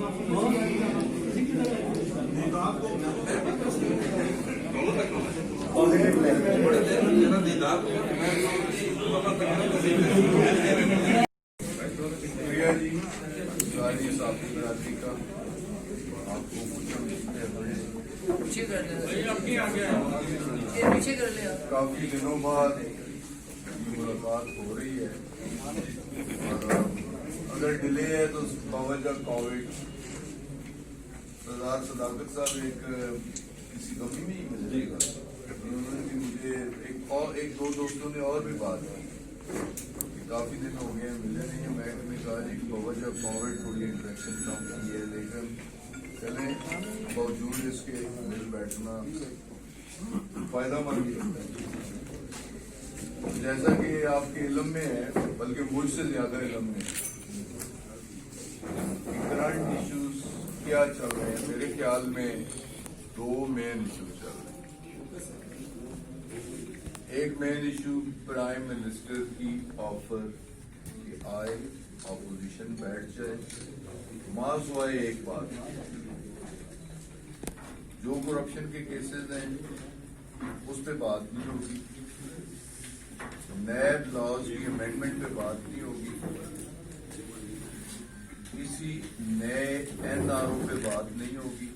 जी सारी साथी बरादरी का आपको काफी दिनों बाद मुलाकात हो रही है और अगर डिले है तो बावजह कोविड सरदार सदाकत साहब किसी कमी में ही मिलेगा। उन्होंने भी मुझे एक दो दोस्तों ने और भी बात की, काफी दिन हो गए मिले नहीं। मैंने कहा जी कि बावजह कोविड थोड़ी इंटरेक्शन कम की है, लेकिन चले बावजूद इसके मिल बैठना फायदा मंद ही होता है। जैसा कि आपके इल्म में है, बल्कि मुझसे ज्यादा इल्म में करंट इश्यूज क्या चल रहे हैं, मेरे ख्याल में दो मेन इशू चल रहे हैं। एक मेन इशू प्राइम मिनिस्टर की ऑफर कि आए ऑपोजिशन बैठ जाए, मास हुआ एक बात, जो करप्शन के केसेस हैं उस पे बात नहीं होगी, नैब लॉज की अमेंडमेंट पे बात नहीं होगी, किसी नए एनआरओ पे बात नहीं होगी,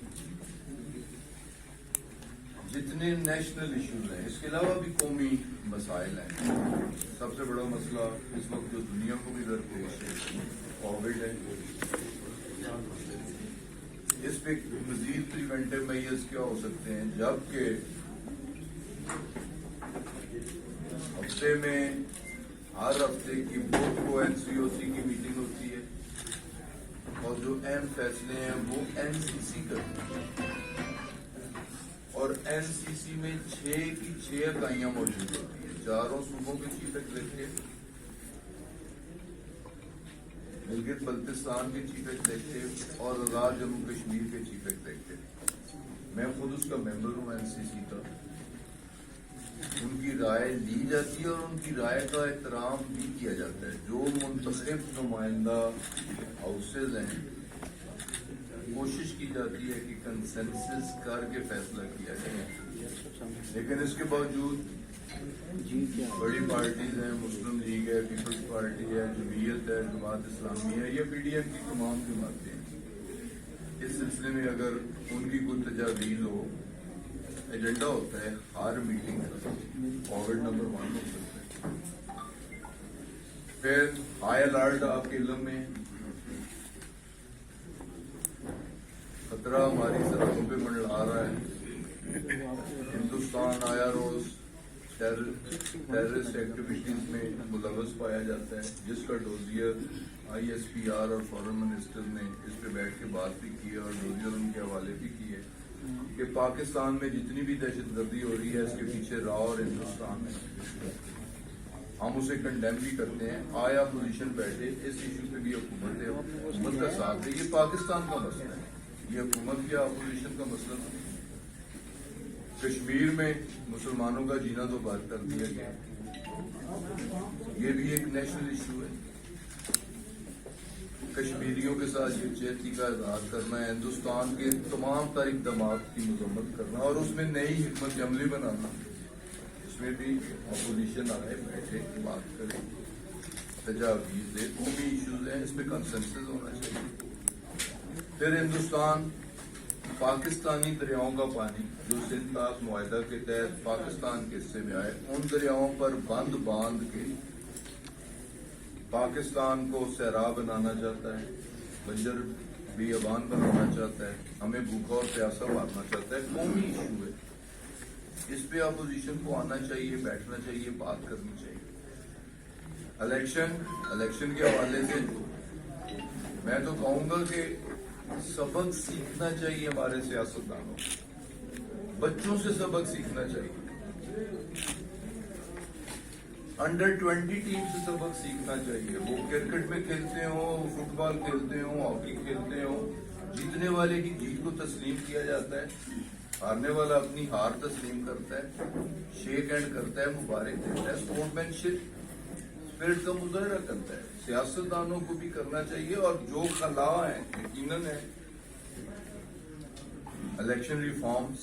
जितने नेशनल इश्यूज हैं, इसके अलावा भी कौमी मसाइल हैं। सबसे बड़ा मसला इस वक्त जो दुनिया को भी दरपेश है कोविड है, इस पे मजीद प्रिवेंटिव मेजर्स क्या हो सकते हैं, जबकि हफ्ते में हर हफ्ते की वो एनसीओसी की मीटिंग होती है और जो अहम फैसले हैं वो एनसीसी करती है और एनसीसी में 6 की 6 इकाइयां मौजूद होती है, चारों सूबों के चीफ एग्जीक्यूटिव, गिलगित बल्तिस्तान के चीफ एग्जीक्यूटिव और आजाद जम्मू कश्मीर के चीफ एग्जीक्यूटिव। मैं खुद उसका मेंबर हूं एनसीसी का। उनकी राय ली जाती है और उनकी राय का एहतराम भी किया जाता है। जो मुंतखब नुमाइंदा हाउसेज हैं, कोशिश की जाती है कि कंसेंसस करके फैसला किया जाए, लेकिन इसके बावजूद बड़ी पार्टीज हैं, मुस्लिम लीग है, पीपल्स पार्टी है, जमीयत है, जमात इस्लामी है या पीडीएम की तमाम जमातें हैं। इस सिलसिले में अगर उनकी कोई तजावीज़ हो, एजेंडा होता है हर मीटिंग का, कोविड नंबर 1 हो सकता है। फिर हाई अलर्ट आपके इल्म में, खतरा हमारी सरहदों पे मंडरा रहा है। हिंदुस्तान आया रोज टेररिस्ट एक्टिविटीज में मुलव्वस पाया जाता है, जिसका डोजियर ISPR और फॉरेन मिनिस्टर ने इस पे बैठ के बात भी की है और डोजियर उनके हवाले भी की है कि पाकिस्तान में जितनी भी दहशतगर्दी हो रही है इसके पीछे रॉ और हिंदुस्तान है। हम उसे कंडेम भी करते हैं। आया पोजीशन बैठे इस इशू पे भी हुकूमत का साथ है। ये पाकिस्तान का मसला है, ये हुकूमत या अपोजिशन का मसला नहीं। कश्मीर में मुसलमानों का जीना तो बंद कर दिया गया, ये भी एक नेशनल इशू है। कश्मीरियों के साथ यकजहती का इजहार करना है, हिंदुस्तान के तमाम तर इक़दामात की मजम्मत करना और उसमें नई हिकमत अमली बनाना, इसमें भी अपोजिशन आए, बैठे, बात करें, तजावीज़ दे। कौमी इशूज हैं, इस पर कंसेंसस होना चाहिए। फिर हिंदुस्तान पाकिस्तानी दरियाओं का पानी जो सिंध पाक मुआहदा के तहत पाकिस्तान के हिस्से में आए, उन दरियाओं पर बंद बांध के पाकिस्तान को सहरा बनाना चाहता है, बंजर बियाबान बनाना चाहता है, हमें भूखा और प्यासा मारना चाहता है। कौमी इशू है, इस पे अपोजिशन को आना चाहिए, बैठना चाहिए, बात करनी चाहिए। इलेक्शन के हवाले से मैं तो कहूंगा कि सबक सीखना चाहिए हमारे सियासतदानों को, बच्चों से सबक सीखना चाहिए, अंडर-20 टीम से सबक सीखना चाहिए। वो क्रिकेट में खेलते हो, फुटबॉल खेलते हो, हॉकी खेलते हो, जीतने वाले की जीत को तस्लीम किया जाता है, हारने वाला अपनी हार तस्लीम करता है, शेक हैंड करता है, मुबारक देता है। फिर इसका मुजाहरा करता है। सियासतदानों को भी करना चाहिए, और जो खला है यकीनन है, इलेक्शन रिफॉर्म्स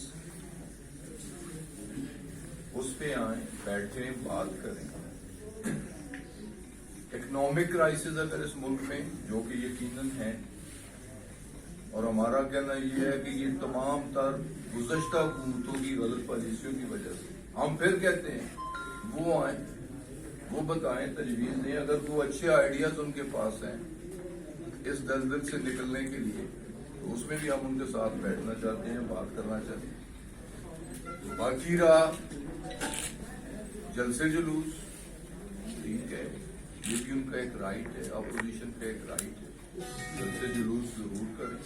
उस पे आए, बैठे, बात करें। इकोनॉमिक क्राइसिस अगर इस मुल्क में, जो कि यकीनन है, और हमारा कहना यह है कि ये तमाम तर गुज़श्ता हुकूमतों की गलत पॉलिसियों की वजह से, हम फिर कहते हैं वो आए, वो बताएं, तजवीज़ दें। अगर कोई अच्छे आइडियाज उनके पास हैं इस दलदल से निकलने के लिए, तो उसमें भी हम उनके साथ बैठना चाहते हैं, बात करना चाहते हैं। बाकी रहा जलसे जुलूस, ठीक है, ये भी उनका एक राइट है, अपोजिशन का एक राइट है, जलसे जुलूस जरूर करें।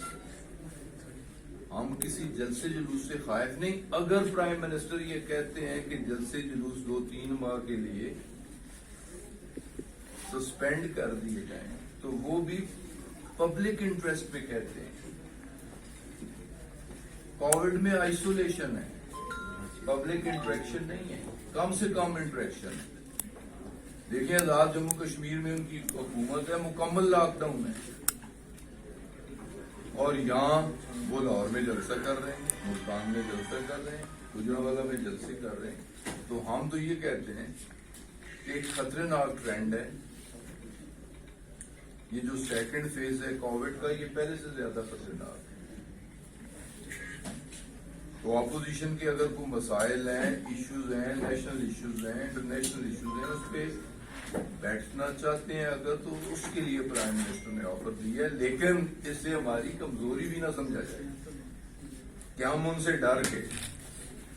हम किसी जलसे जुलूस से खाइफ नहीं। अगर प्राइम मिनिस्टर ये कहते हैं कि जलसे जुलूस 2-3 माह के लिए सस्पेंड कर दिए जाएं, तो वो भी पब्लिक इंटरेस्ट में कहते हैं। कोविड में आइसोलेशन है, पब्लिक इंटरेक्शन नहीं है, कम से कम इंटरेक्शन है। देखिए आजाद जम्मू कश्मीर में उनकी हुकूमत है, मुकम्मल लॉकडाउन है, और यहाँ वो लाहौर में जलसा कर रहे हैं, मुल्तान में जलसा कर रहे हैं, गुजरांवाला में जलसे कर रहे हैं। तो हम तो ये कहते हैं कि एक खतरनाक ट्रेंड है। ये जो सेकंड फेज है कोविड का, ये पहले से ज्यादा खतरनाक है। तो अपोजिशन के अगर कोई मसाइल हैं, इश्यूज हैं, नेशनल इश्यूज हैं, इंटरनेशनल इश्यूज हैं, उस पर बैठना चाहते हैं अगर, तो उसके लिए प्राइम मिनिस्टर ने ऑफर दिया है। लेकिन इससे हमारी कमजोरी भी ना समझा जाए कि हम उनसे डर के,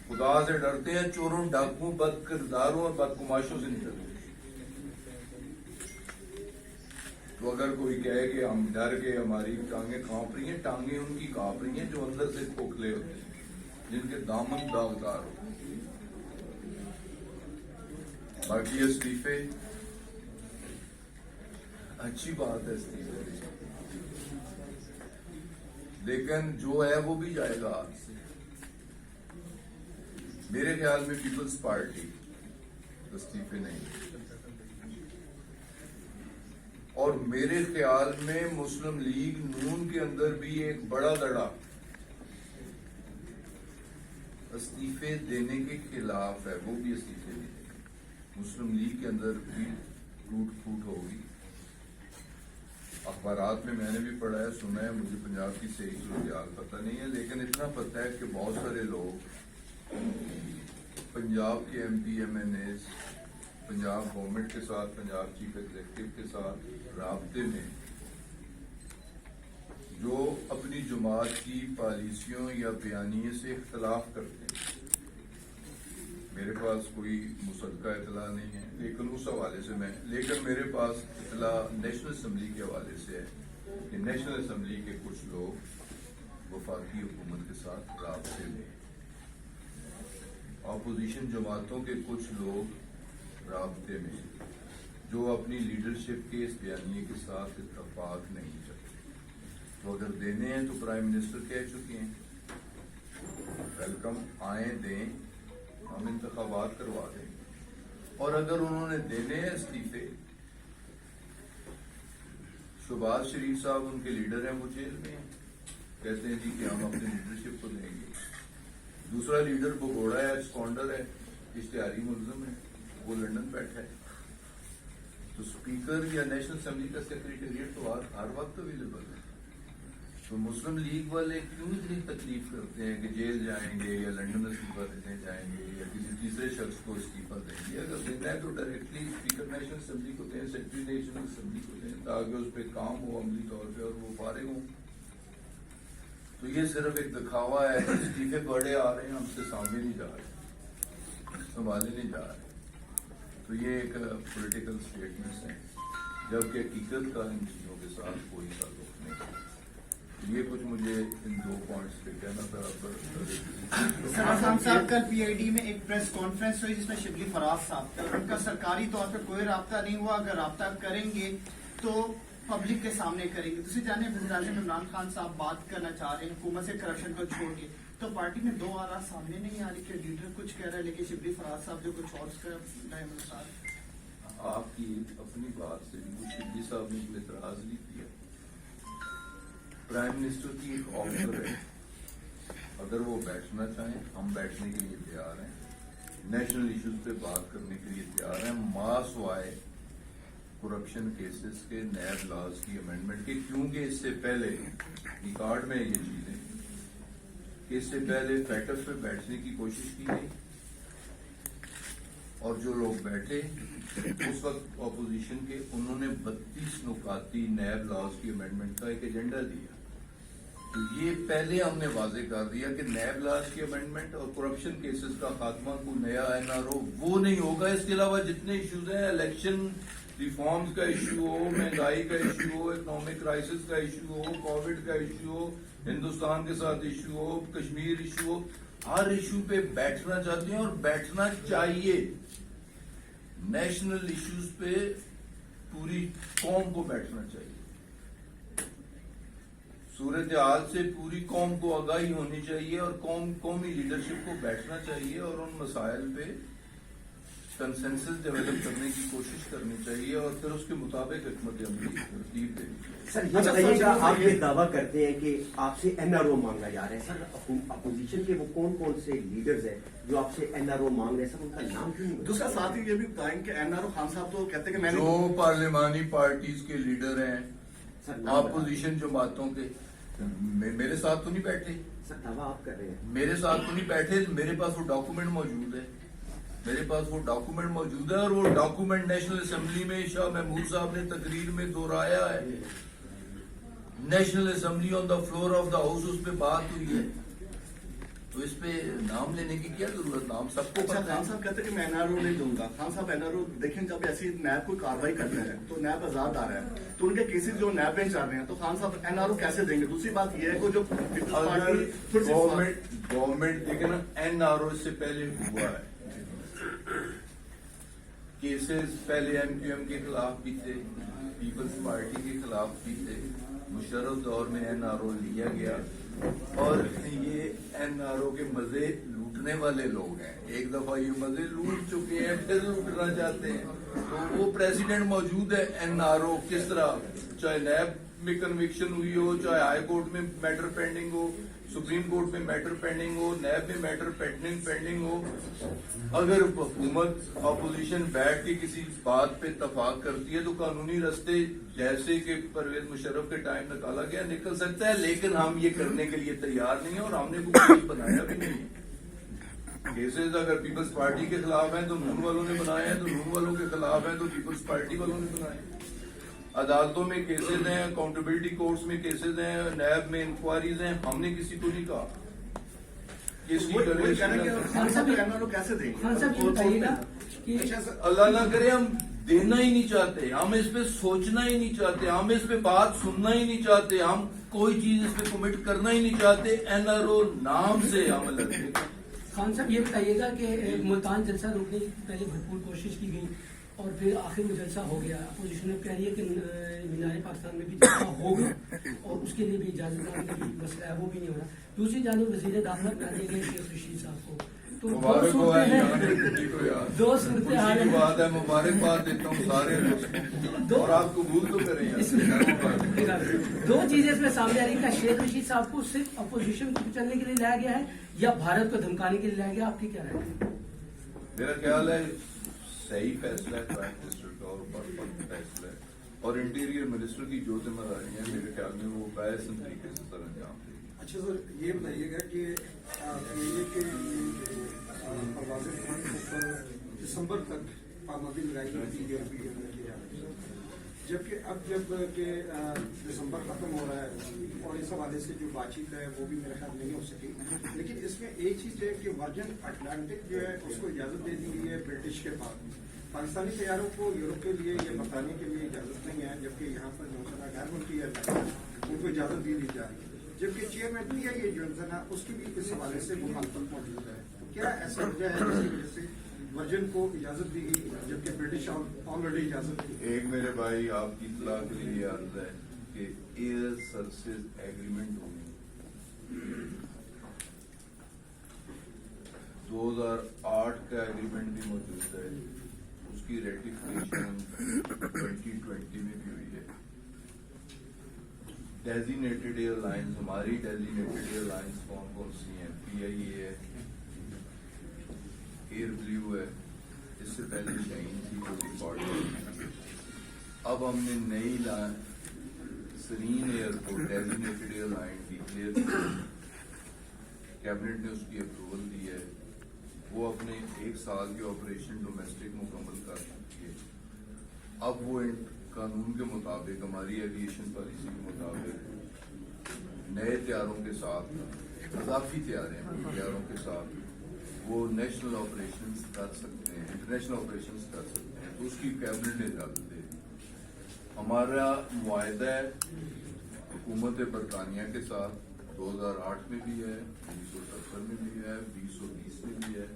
खुदा से डरते हैं, चोरों, डाकुओं, बद किरदारों और बदकुमाशों से नहीं डरते। तो अगर कोई कहे कि हम डर के, हमारी टांगें कांप रही हैं, टांगें उनकी कांप रही हैं जो अंदर से खोखले होते हैं, जिनके दामन दागदार होते हैं। बाकी इस्तीफे अच्छी बात है, इस्तीफे, लेकिन जो है वो भी जाएगा। मेरे ख्याल में पीपल्स पार्टी इस्तीफे नहीं, और मेरे ख्याल में मुस्लिम लीग नून के अंदर भी एक बड़ा दड़ा इस्तीफे देने के खिलाफ है, वो भी इस्तीफे नहीं देंगे। मुस्लिम लीग के अंदर भी टूट फूट होगी। अखबारात में मैंने भी पढ़ा है, सुना है, मुझे पंजाब की सही सूरत पता नहीं है, लेकिन इतना पता है कि बहुत सारे लोग पंजाब के MP MNA पंजाब गवर्नमेंट के साथ, पंजाब चीफ एग्जीक्यूटिव के साथ राब्ते में, जो अपनी जमात की पॉलिसियों या बयानिए से इख्तलाफ करते हैं। मेरे पास कोई मुसद्दका इतला नहीं है, लेकिन उस हवाले से लेकिन मेरे पास इतला नेशनल असम्बली के हवाले से है कि नेशनल असम्बली के कुछ लोग वफाकी हुकूमत के साथ राब्ते में, अपोजिशन जमातों के कुछ लोग राब्ते में, जो अपनी लीडरशिप के इस बयानिए के साथ इत्तफाक नहीं करते। तो अगर देने हैं तो प्राइम मिनिस्टर कह चुके हैं, वेलकम, आए, दें, हम इंतखाबात करवा देंगे। और अगर उन्होंने देने हैं इस्तीफे, शहबाज शरीफ साहब उनके लीडर हैं, वो जेल में हैं, कहते हैं जी कि हम अपनी लीडरशिप को देंगे। दूसरा लीडर भगोड़ा है, एब्सकॉन्डर है, इश्तिहारी मुलजम है, वो लंदन बैठा है। तो स्पीकर या नेशनल असेंबली का सेक्रेटेरिएट तो हर वक्त अवेलेबल है। तो मुस्लिम लीग वाले क्यों इतनी तकलीफ करते हैं कि जेल जाएंगे या लंदन इस्तीफा देने जाएंगे या किसी तीसरे शख्स को इस्तीफा देंगे? अगर देना है तो डायरेक्टली स्पीकर नेशनल असेंबली को दें, सेक्रेटरी नेशनल असेंबली को दें, ताकि उस पर काम हो अमली तौर पर और वो फारिग हों। तो ये सिर्फ एक दिखावा है, इस्तीफे बड़े आ रहे हैं, हमसे सामने नहीं जा रहे, संभाले नहीं जा रहे। तो ये एक पॉलिटिकल स्टेटमेंट्स है, जबकि हकीकत का इन चीज़ों के साथ कोई ताल्लुक नहीं। ये कुछ मुझे इन 2 पॉइंट्स पे कहना था। सर साहब कल PID में एक प्रेस कॉन्फ्रेंस हुई जिसमें शिबली फराज साहब थे, और उनका सरकारी तौर पे कोई राब्ता नहीं हुआ। अगर राब्ता करेंगे तो पब्लिक के सामने करेंगे। दूसरी जाने वज़ीर-ए-आज़म इमरान खान साहब बात करना चाह रहे हैं हुकूमत से करप्शन को छोड़ के, तो पार्टी में 2 आरा सामने नहीं आ रही कि लीडर कुछ कह रहा है लेकिन शिबली फराज साहब जो कुछ और कर रहे हैं। آپ کی ایک اپنی بات سے بھی شبلی صاحب نے کوئی اعتراض نہیں کیا. پرائم منسٹر کی ایک آفر ہے, اگر وہ بیٹھنا چاہیں ہم بیٹھنے کے لیے تیار ہیں, نیشنل ایشوز پہ بات کرنے کے لیے تیار ہیں, ماس وائے کرپشن کیسز کے نیب لاز کی امینڈمنٹ کے, کیونکہ اس سے پہلے ریکارڈ میں یہ چیزیں کہ اس سے پہلے فیٹف پہ بیٹھنے کی کوشش کی گئی اور جو لوگ بیٹھے اس وقت اپوزیشن کے, انہوں نے 32 نکاتی نیب لاز کی امینڈمنٹ کا ایک ایجنڈا دیا. تو یہ پہلے ہم نے واضح کر دیا کہ نیب لاز کی امینڈمنٹ اور کرپشن کیسز کا خاتمہ کو نیا NRO وہ نہیں ہوگا. اس کے علاوہ جتنے ایشوز ہیں, الیکشن ریفارمز کا ایشو ہو, مہنگائی کا ایشو ہو, اکنامک کرائسس کا ایشو ہو, کووڈ کا ایشو ہو, ہندوستان کے ساتھ ایشو ہو, کشمیر ایشو ہو, ہر ایشو پہ بیٹھنا چاہتے ہیں اور بیٹھنا چاہیے. نیشنل ایشوز پہ پوری قوم کو بیٹھنا چاہیے. صورتحال سے پوری قوم کو آگاہی ہونی چاہیے اور قومی لیڈرشپ کو بیٹھنا چاہیے اور ان مسائل پہ کنسنسس ڈیولپ کرنے کی کوشش کرنی چاہیے اور پھر اس کے مطابق حکمت عملی ترتیب دینی چاہیے. سر یہ بتائیے گا, آپ یہ دعویٰ کرتے ہیں کہ آپ سے NRO مانگا جا رہا ہے, سر اپوزیشن کے وہ کون کون سے لیڈرز ہیں جو آپ سے NRO مانگ رہے ہیں, سر ان کا نام کیوں نہیں؟ دوسرا ساتھ ہی یہ بھی بتائیں کہ NRO خان صاحب تو کہتے ہیں کہ میں نے جو پارلیمانی پارٹیز کے لیڈر ہیں اپوزیشن جماعتوں کے, میرے ساتھ تو نہیں بیٹھے. سر دعویٰ آپ کر رہے ہیں, میرے ساتھ تو نہیں بیٹھے, میرے پاس وہ ڈاکومنٹ موجود ہے, میرے پاس وہ ڈاکومنٹ موجود ہے اور وہ ڈاکومنٹ نیشنل اسمبلی میں شاہ محمود صاحب نے تقریر میں دہرایا ہے. National assembly on the floor of the house اس پہ بات ہوئی ہے, تو اس پہ نام لینے کی کیا ضرورت, نام سب کو اچھا پتہ خان ہے. صاحب کہتے ہیں کہ میں NRO نہیں دوں گا. خان صاحب NRO دیکھیں جب ایسی نیب کوئی کاروائی کرتے ہیں تو نیب آزاد آ رہا ہے, تو ان کے کیسز جو نیب میں چل رہے ہیں, تو خان صاحب NRO کیسے دیں گے؟ دوسری بات یہ ہے کہ جو پیپلز پارٹی پھر سے گورنمنٹ دیکھیں نا, NRO اس سے پہلے ہوا ہے, کیسز پہلے MQM کے خلاف بھی تھے, پیپلز پارٹی کے خلاف بھی تھے, مشرف دور میں NRO لیا گیا اور یہ NRO کے مزے لوٹنے والے لوگ ہیں. ایک دفعہ یہ مزے لوٹ چکے ہیں, پھر لوٹنا چاہتے ہیں. تو وہ پریزیڈنٹ موجود ہے, NRO کس طرح, چاہے نیب میں کنوکشن ہوئی ہو, چاہے ہائی کورٹ میں میٹر پینڈنگ ہو, سپریم کورٹ میں میٹر پینڈنگ ہو, نیب میں میٹر پینڈنگ ہو, اگر حکومت اپوزیشن بیٹھ کے کسی بات پہ اتفاق کرتی ہے تو قانونی رستے جیسے کہ پرویز مشرف کے ٹائم نکالا گیا نکل سکتا ہے, لیکن ہم یہ کرنے کے لیے تیار نہیں ہیں اور ہم نے کوئی بنایا بھی نہیں ہے. کیسز اگر پیپلز پارٹی کے خلاف ہیں تو نون والوں نے بنائے ہیں, تو نون والوں کے خلاف ہیں تو پیپلز پارٹی والوں نے بنائے ہیں. عدالتوں میں کیسز ہیں, اکاؤنٹیبلٹی کورٹس میں کیسز ہیں, نیب میں انکوائریز ہیں, ہم نے کسی کو نہیں کہا NRO کیسے دیں گے؟ اللہ نہ کرے ہم دینا ہی نہیں چاہتے, ہم اس پہ سوچنا ہی نہیں چاہتے, ہم اس پہ بات سننا ہی نہیں چاہتے, ہم کوئی چیز اس پہ کمٹ کرنا ہی نہیں چاہتے. NRO نام سے ہم لگتے. خان صاحب یہ بتائیے گا کہ ملتان جلسہ روکنے کی پہلے بھرپور کوشش کی گئی اور پھر آخر میں جلسہ ہو گیا. اپوزیشن نے کہہ رہی ہے کہ مینار پاکستان میں بھی جلسہ ہوگا اور اس کے لیے بھی اجازت نہ کا بھی مسئلہ ہے, وہ بھی نہیں ہو رہا. دوسری جانب وزیر داخلہ بنا دیے گئے شیخ رشید صاحب کو, تو دو صورتحال کی بات ہے, مبارکباد دیتا ہوں سارے دوستوں اور آپ قبول تو کریں. دو چیزیں اس میں سامنے آ رہی ہیں, شیخ رشید صاحب کو صرف اپوزیشن کو کچلنے کے لیے لایا گیا ہے یا بھارت کو دھمکانے کے لیے لایا گیا, آپ کی کیا رائے ہے؟ میرا خیال ہے صحیح فیصلہ ہے پرائم منسٹر کا اور پرفیکٹ فیصلہ ہے, اور انٹیریئر منسٹر کی جو ذمہ داری ہے میرے خیال میں وہ باحسن طریقے سے سر انجام دے. اچھا سر, یہ بتائیے گا کہ پرواز فنڈ پر دسمبر تک پابندی لگائی گئی تھی یورپین یونین کی جانب سے, جبکہ اب جب کہ دسمبر ختم ہو رہا ہے اور اس حوالے سے جو بات چیت ہے وہ بھی میرے خیال نہیں ہو سکی, لیکن اس میں ایک چیز ہے کہ ورجن اٹلانٹک جو ہے اس کو اجازت دے دی گئی ہے برٹش کے بعد. پاکستانی طیاروں کو یورپ کے لیے یا برطانیہ کے لیے اجازت نہیں ہے, جبکہ یہاں پر جو ہے غیر ملکی ہے ان کو اجازت دے دی جا رہی ہے, جبکہ چیئرمین PIA جو ہے اس کی بھی اس حوالے سے مخالفت موجود ہے. کیا ایسا وجہ ہے جس کی وجہ سے ورجن کو اجازت دی گئی جبکہ برٹش آلریڈی اجازت دی؟ ایک میرے بھائی آپ کی اطلاع کے لیے عرض ہے کہ ایئر سروسز ایگریمنٹ ہوگی, 2008 کا ایگریمنٹ بھی موجود ہے, اس کی ریٹیفکیشن 2020 میں بھی ہوئی ہے. ڈیزینیٹڈ ایئر لائنز، ہماری ڈیزینیٹڈ ایئر لائنز کون کون سی ہیں؟ PIA ہے، ایئر بلیو ہے، اس سے پہلے شاہین تھی جو ریکارڈ ہوئی. اب ہم نے نئی سرین ایئر کو ڈیزینیٹڈ ایئر لائن ڈکلیئر کی، کیبنٹ نے اس کی اپروول دی ہے. وہ اپنے 1 سال کے آپریشن ڈومیسٹک مکمل کر چکی ہے. اب وہ قانون کے مطابق، ہماری ایویشن پالیسی کے مطابق نئے طیاروں کے ساتھ، اضافی طیاروں کے ساتھ وہ نیشنل آپریشنز کر سکتے ہیں، انٹرنیشنل آپریشنز کر سکتے ہیں. تو اس کی کیبنٹ نے اجازت دے دی. ہمارا معاہدہ ہے حکومت برطانیہ کے ساتھ 2008 میں بھی ہے، 1970 میں بھی ہے، 2020 میں بھی ہے،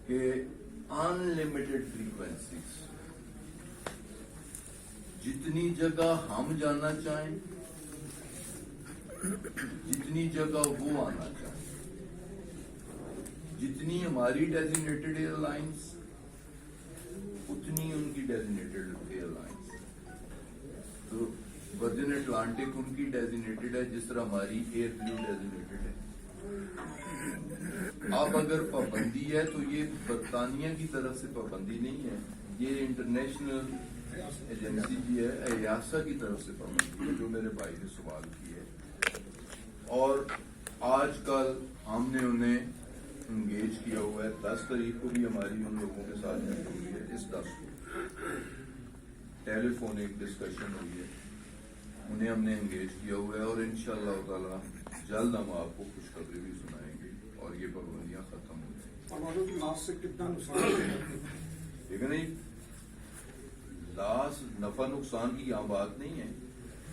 کہ ان لمیٹڈ فریکوینسیز، جتنی جگہ ہم جانا چاہیں، جتنی جگہ وہ آنا چاہیں، جتنی ہماری ڈیزینیٹڈ ایئر لائنس اتنی ان کی ڈیزینیٹڈ ایئر لائنس. تو ورجن اٹلانٹک ان کی ڈیزینیٹڈ ہے جس طرح ہماری ایئر بلیو ڈیزینیٹڈ ہے. اب اگر پابندی ہے تو یہ برطانیہ کی طرف سے پابندی نہیں ہے، یہ انٹرنیشنل ایجنسی کی ہے، ایاسا کی طرف سے پابندی ہے، جو میرے بھائی نے سوال کی ہے. اور آج کل ہم نے انہیں انگیج کیا ہوا ہے. 10 تاریخ کو بھی ہماری ان لوگوں کے ساتھ میٹنگ ہوئی ہے. اس 10 کو ٹیلی فونک ڈسکشن ہوئی ہے. انہیں ہم نے انگیج کیا ہوا ہے اور انشاءاللہ تعالی جلد ہم آپ کو خوشخبری بھی سنائیں گے اور یہ پابندیاں ختم ہو جائیں. ہماروں کی لاس سے کتنا نقصان؟ لیکن نہیں، لاس نفع نقصان کی یہاں بات نہیں ہے.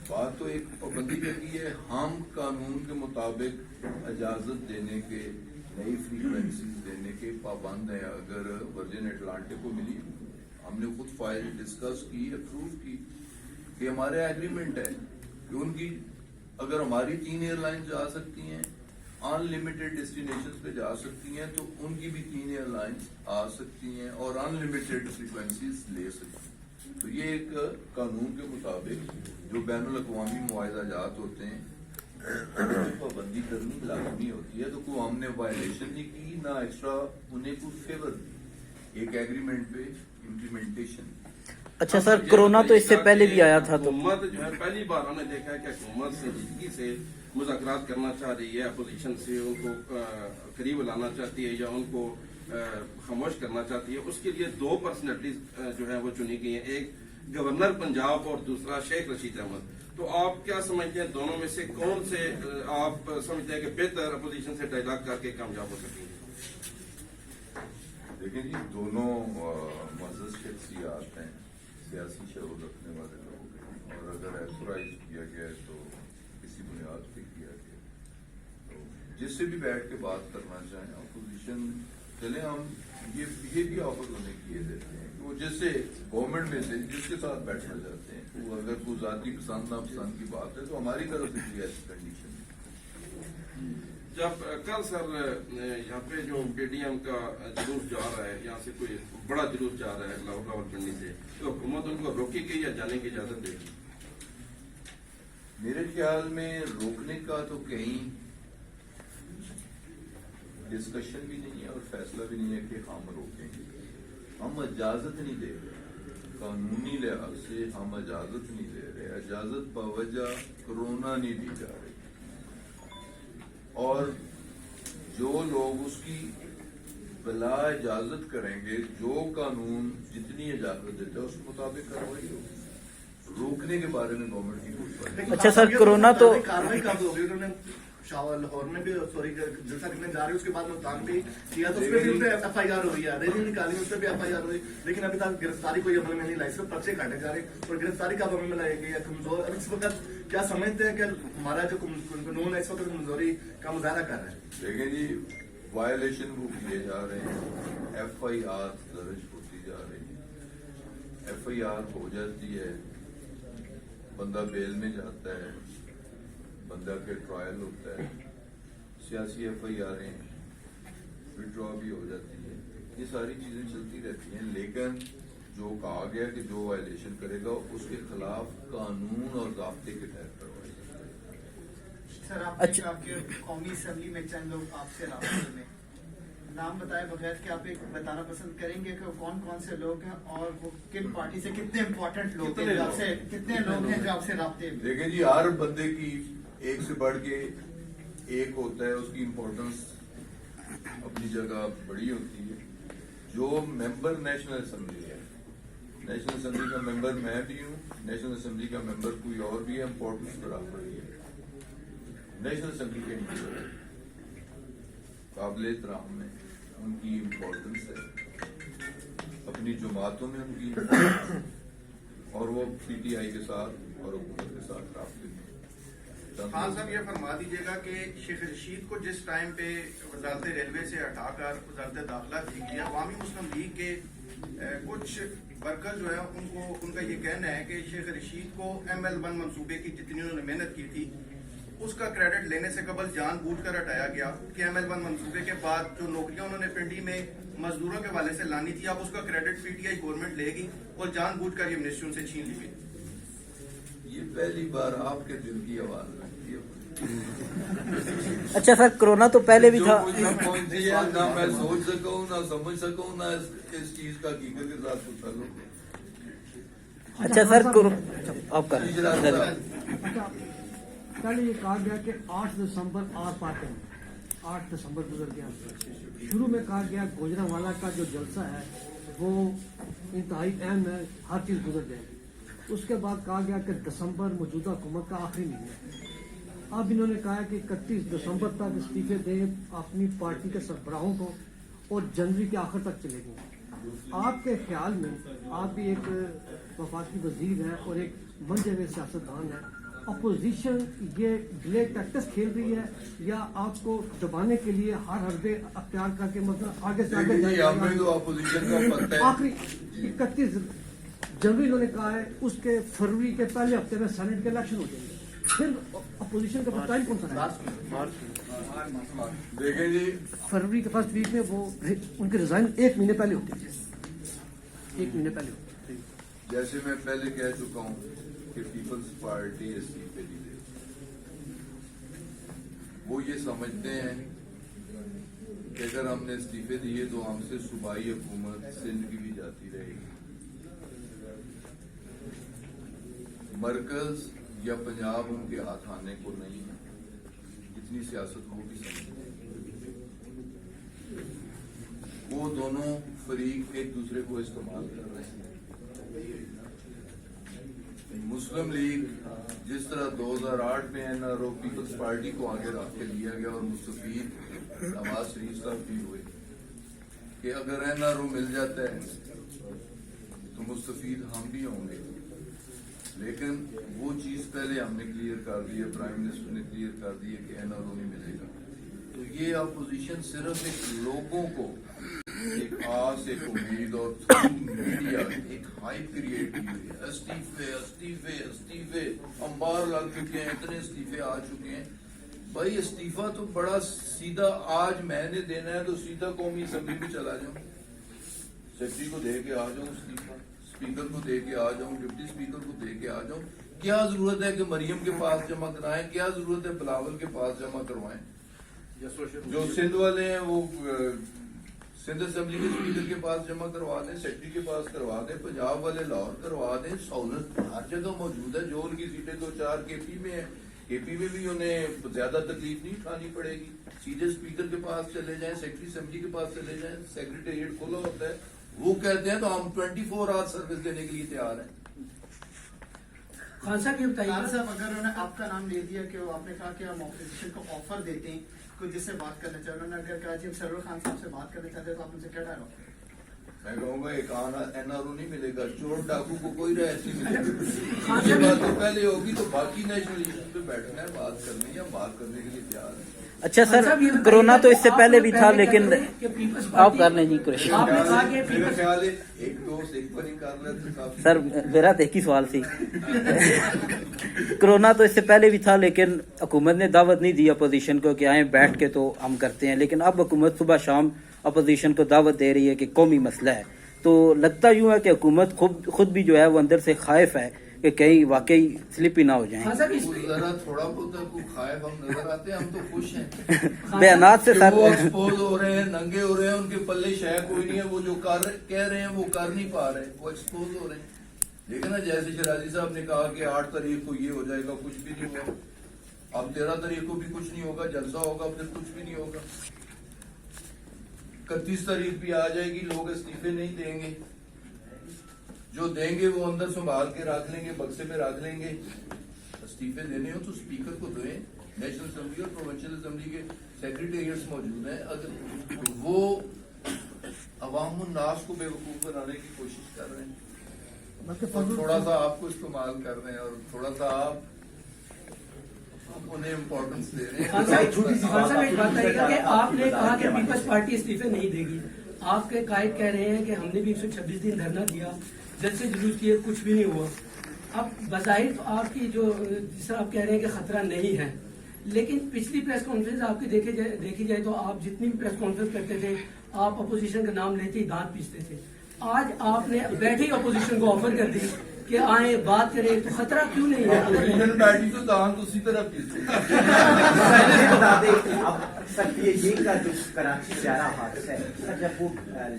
بات تو ایک پابندی لگی ہے. ہم قانون کے مطابق اجازت دینے کے، نئی فریکوینسیز دینے کے پابند ہیں. اگر ورجن اٹلانٹک کو ملی، ہم نے خود فائل ڈسکس کی، اپروو کی کہ ہمارا ایگریمنٹ ہے کہ ان کی، اگر ہماری 3 ایئر لائن جا سکتی ہیں، ان لمیٹڈ ڈیسٹینیشنز پہ جا سکتی ہیں، تو ان کی بھی 3 ایئر لائنز آ سکتی ہیں اور ان لمیٹڈ فریکوینسیز لے سکتی ہیں. تو یہ ایک قانون کے مطابق جو بین الاقوامی معاہدہ جات ہوتے ہیں پابندی کرنی لازمی ہوتی ہے. تو کوئی ہم نے وائلیشن نہیں کی، نہ ایکسٹرا انہیں کوئی فیور دی. ایک ایگریمنٹ پہ امپلیمنٹیشن. اچھا سر، کورونا تو اس سے پہلے بھی آیا تھا. تو حکومت جو ہے پہلی بار ہم نے دیکھا ہے کہ حکومت سے جدگی سے مذاکرات کرنا چاہ رہی ہے، اپوزیشن سے ان کو قریب لانا چاہتی ہے یا ان کو خاموش کرنا چاہتی ہے. اس کے لیے 2 پرسنالٹیز جو ہے وہ چنی گئی ہیں، ایک گورنر پنجاب اور دوسرا شیخ رشید احمد. تو آپ کیا سمجھتے ہیں دونوں میں سے کون سے آپ سمجھتے ہیں کہ بہتر اپوزیشن سے ڈائلاگ کر کے کامیاب ہو سکیں گے؟ دیکھیں جی، دونوں معزز شخصیات ہیں، سیاسی شعور رکھنے والے لوگ ہیں، اور اگر ایتھورائز کیا گیا ہے تو کسی بنیاد پہ کیا گیا. تو جس سے بھی بیٹھ کے بات کرنا چاہیں اپوزیشن، چلے ہم یہ بھی آفر انہیں کیے دیتے ہیں کہ وہ جس سے گورنمنٹ میں سے جس کے ساتھ بیٹھنا چاہتے ہیں، وہ اگر کوئی ذاتی پسند ناپسند کی بات ہے تو ہماری طرف سے بھی ایسی کنڈیشن ہے. جب کل سر یہاں پہ جو PDM کا جلوس جا رہا ہے، یہاں سے کوئی بڑا جلوس جا رہا ہے راولپنڈی سے، تو حکومت ان کو روکے گی یا جانے کی اجازت دے گی؟ میرے خیال میں روکنے کا تو کہیں ڈسکشن بھی نہیں ہے اور فیصلہ بھی نہیں ہے کہ ہم روکیں گے. ہم اجازت نہیں دے رہے، قانونی لحاظ سے ہم اجازت نہیں دے رہے. اجازت باوجہ کورونا نہیں دی جا رہی، اور جو لوگ اس کی بلا اجازت کریں گے، جو قانون جتنی اجازت دیتا ہے اس کے مطابق کارروائی ہوگی. روکنے کے بارے میں گورنمنٹ کی کوئی بات نہیں. اچھا سر، کورونا تو کاروائی کب ہوگی؟ انہوں نے لاہور میں بھی سوری جلسہ کرنے جا رہے ہیں، اس کے بعد ملتان بھی کیا تو اس پہ بھی FIR ہوئی ہے، ریلی نکالی اس پہ بھی FIR ہوئی، لیکن ابھی تک گرفتاری کوئی عمل میں نہیں لائی. صرف پرچے کاٹے جا رہے ہیں اور گرفتاری کب عمل میں لائی گئی ہے؟ کمزور اس وقت کیا سمجھتے ہیں کہ ہمارا جو قانون ہے اس وقت کمزوری کا مظاہرہ کر رہا ہے؟ دیکھیں جی، وائلیشن وہ کیے جا رہے ہیں، FIR درج ہوتی جا رہی ہے. FIR ہو جاتی ہے، بندہ بیل میں جاتا ہے، بندہ کے ٹرائل ہوتا ہے، سیاسی FIR وڈرا بھی ہو جاتی ہے. یہ ساری چیزیں چلتی رہتی ہیں، لیکن جو کہا گیا کہ جو وائلیشن کرے گا اس کے خلاف قانون اور ضابطے کے تحت کروائے جائیں گے۔ سر آپ نے کہا کہ قومی اسمبلی میں چند لوگ آپ سے رابطے میں، نام بتائے بغیر کہ آپ ایک بتانا پسند کریں گے کہ کون کون سے لوگ ہیں اور وہ کن پارٹی سے کتنے امپورٹنٹ لوگ ہیں جو آپ سے، کتنے لوگ ہیں جو آپ سے رابطے میں؟ دیکھیں جی، ہر بندے کی ایک سے بڑھ کے ایک ہوتا ہے، اس کی امپورٹنس اپنی جگہ بڑی ہوتی ہے۔ جو ممبر نیشنل اسمبلی ہے، نیشنل اسمبلی کا ممبر میں بھی ہوں، نیشنل اسمبلی کا ممبر کوئی اور بھی ہے، امپورٹنس برابر ہی ہے۔ نیشنل اسمبلی کے ممبر قابل احترام میں ان کی امپورٹنس ہے، اپنی جماعتوں میں ان کی importance ہے، اور وہ پی ٹی آئی کے ساتھ اور حکومت کے ساتھ رابطے میں۔ خان صاحب یہ فرما دیجیے گا کہ شیخ رشید کو جس ٹائم پہ وزارت ریلوے سے ہٹا کر وزارت داخلہ دی گئی، عوامی مسلم لیگ کے کچھ ورکر جو ہے ان کا یہ کہنا ہے کہ شیخ رشید کو ML1 منصوبے کی جتنی انہوں نے محنت کی تھی اس کا کریڈٹ لینے سے قبل جان بوجھ کر ہٹایا گیا کہ ML1 منصوبے کے بعد جو نوکریاں انہوں نے پنڈی میں مزدوروں کے حوالے سے لانی تھی اب اس کا کریڈٹ PTI گورنمنٹ لے گی اور جان بوجھ کر یہ منسٹری ان سے چھین لی گئی۔ یہ پہلی بار آپ کے دل کی آواز ہے۔ اچھا سر، کورونا تو پہلے بھی تھا، جو مجھ تک پہنچی ہے، نہ میں سوچ سکوں نہ سمجھ سکوں نہ اس چیز کا حقیقت کے ساتھ کچھ تعلق ہے۔ اچھا سر آپ کا پہلے یہ کہا گیا کہ 8 دسمبر آر پار کریں، 8 دسمبر گزر گیا۔ شروع میں کہا گیا گوجرانوالا کا جو جلسہ ہے وہ انتہائی اہم ہے، ہر چیز گزر جائے گی۔ اس کے بعد کہا گیا کہ دسمبر موجودہ حکومت کا آخری مہینہ ہے۔ اب انہوں نے کہا کہ 31 دسمبر تک استعفے دیں اپنی پارٹی کے سربراہوں کو اور جنوری کے آخر تک چلے گئے۔ آپ کے خیال میں آپ بھی ایک وفاقی وزیر ہیں اور ایک منجے ہوئے سیاستدان ہیں، اپوزیشن یہ ڈیلے ٹیکٹس کھیل رہی ہے یا آپ کو دبانے کے لیے ہر حربے اختیار کر کے مطلب آگے سے آگے جائے ہمیں تو اپوزیشن کا پتہ ہے۔ آخری 31 جنوری انہوں نے کہا ہے، اس کے فروری کے پہلے ہفتے میں سینٹ کے الیکشن ہو جائیں گے، پھر اپوزیشن کا ٹائم کون سا ہے؟ دیکھیں جی، فروری کے فرسٹ ویک میں وہ ان کے ریزائن 1 مہینے پہلے ہوتے ہیں، 1 مہینے پہلے ہوتے ہیں۔ جیسے میں پہلے کہہ چکا ہوں کہ پیپلز پارٹی استعفے نہیں دے، وہ یہ سمجھتے ہیں کہ اگر ہم نے استعفے دیے تو ہم سے صوبائی حکومت سندھ کی بھی جاتی رہے گی، مرکز یا پنجاب ان کے ہاتھ آنے کو نہیں ہے، اتنی سیاست وہ بھی سمجھتے ہیں۔ وہ دونوں فریق ایک دوسرے کو استعمال کر رہے ہیں۔ مسلم لیگ جس طرح 2008 میں NRO پیپلز پارٹی کو آگے رکھ کے لیا گیا اور مستفید نواز شریف صاحب بھی ہوئے کہ اگر NRO مل جاتا ہے تو مستفید ہم بھی ہوں گے، لیکن وہ چیز پہلے ہم نے کلیئر کر دی ہے، پرائم منسٹر نے کلیئر کر دی ہے کہ NRO نہیں ملے گا۔ تو یہ اپوزیشن صرف ایک لوگوں کو ایک آس، ایک امید اور میڈیا ایک ہائپ کریٹ کی ہوئی ہے۔ استعفے استعفے استعفے، انبار لگ چکے ہیں، اتنے استعفے آ چکے ہیں۔ بھائی استعفیٰ تو بڑا سیدھا، آج میں نے دینا ہے تو سیدھا قومی اسمبلی میں چلا جاؤں، سیکرٹری کو دے کے آ جاؤں استعفیٰ، اسپیکر کو دے کے آ جاؤں، ڈپٹی اسپیکر کو دے کے آ جاؤں۔ کیا ضرورت ہے کہ مریم کے پاس جمع کرائیں؟ کیا ضرورت ہے بلاول کے پاس جمع کروائیں؟ جو سندھ والے ہیں وہ سندھ اسمبلی کے اسپیکر کے پاس جمع کروا دیں، سیکرٹری کے پاس کروا دیں، پنجاب والے لاہور کروا دیں۔ سہولت ہر جگہ موجود ہے۔ جو ان کی سیٹیں 2-4 KP میں ہیں، KP میں بھی انہیں زیادہ تکلیف نہیں اٹھانی پڑے گی، سیدھے اسپیکر کے پاس چلے جائیں، سیکرٹری اسمبلی کے پاس چلے جائیں، سیکرٹریٹ کھلا ہوتا ہے، وہ کہتے ہیں تو ہم 24 آور سروس دینے کے لیے تیار ہیں۔ خان صاحب یہ بتائیے، خان صاحب اگر انہوں نے آپ کا نام لے دیا کہ آپ نے کہا کہ ہم اپوزیشن کو آفر دیتے ہیں کوئی جس سے بات کرنا چاہے، انہوں نے اگر کہا جی ہم سرور خان صاحب سے بات کرنا چاہتے ہیں تو آپ ان سے کیا ڈائلاگ؟ میں کہوں گا ایک NRO نہیں ملے گا، چور ڈاکو کو کوئی رعایت نہیں ملے گی۔ یہ بات تو پہلے ہوگی تو باقی نیشنل ایشو پہ بیٹھنا ہے، بات کرنی ہے، ہم بات کرنے کے لیے تیار ہیں۔ اچھا سر، کورونا تو اس سے پہلے بھی تھا لیکن آپ کر لیں جی قریشی۔ میرا خیال ہے ایک دوست ایک بار ہی کر لیتے کافی۔ سر میرا تو ایک ہی سوال سی، کورونا تو اس سے پہلے بھی تھا لیکن حکومت نے دعوت نہیں دی اپوزیشن کو کہ آئیں بیٹھ کے تو ہم کرتے ہیں، لیکن اب حکومت صبح شام अपोजिशन को दावत दे रही है कि कौमी मसला है, तो लगता यूं है कि हुकूमत खुद भी जो है वो अंदर से खाइफ है कि कहीं वाकई स्लिप ही ना हो जाए। हाँ सर, वो जरा थोड़ा बहुत को खाए हम नजर आते हैं, हम तो खुश हैं बयानात से कि सर वो एक्सपोज हो रहे हैं, नंगे हो रहे हैं, उनके पल्ले शय कोई नहीं है, वो जो कह रहे हैं वो कर नहीं पा रहे, वो एक्सपोज हो रहे हैं। देखिए ना, जैसे शराजी साहब ने कहा कि 8 तारीख को ये हो जाएगा, कुछ भी नहीं हुआ। अब 13 तारीख को भी कुछ नहीं होगा, जलसा होगा, फिर कुछ भी नहीं होगा। 31 तारीख भी आ जाएगी, लोग इस्तीफे नहीं देंगे, जो देंगे वो अंदर संभाल के रख लेंगे, बक्से में रख लेंगे। इस्तीफे देने हो तो स्पीकर को दें। नेशनल असेंबली और प्रोविंशियल असेंबली के सेक्रेटेरियट्स मौजूद हैं, अगर वो अवाम उन्नास को बेवकूफ बनाने की कोशिश कर रहे हैं, और थोड़ा सा आपको इस्तेमाल कर रहे हैं, और थोड़ा सा आप उन्हें इम्पोर्टेंस दे रहे हैं। खान साहब एक बात कहिएगा कि आपने कहा कि पीपल्स पार्टी इस्तीफे नहीं देगी, आपके कायद कह रहे हैं कि हमने भी 126 दिन धरना दिया, जलसे जुलूस किए, कुछ भी नहीं हुआ। अब बज़ाहिर तो आपकी जो जिस तरह आप कह रहे हैं कि खतरा नहीं है, लेकिन पिछली प्रेस कॉन्फ्रेंस आपकी देखी जाए तो आप जितनी भी प्रेस कॉन्फ्रेंस करते थे, आप अपोजिशन का नाम लेते ही दांत पीसते थे। आज आपने बैठे अपोजिशन को ऑफर कर दी कि आए बात करें, तो खतरा क्यों नहीं है? अपोजिशन बैठी तो दांत उसी तरह पीसते। अब सर ये का जो कराची से आ रहा हादसा है सर, जब वो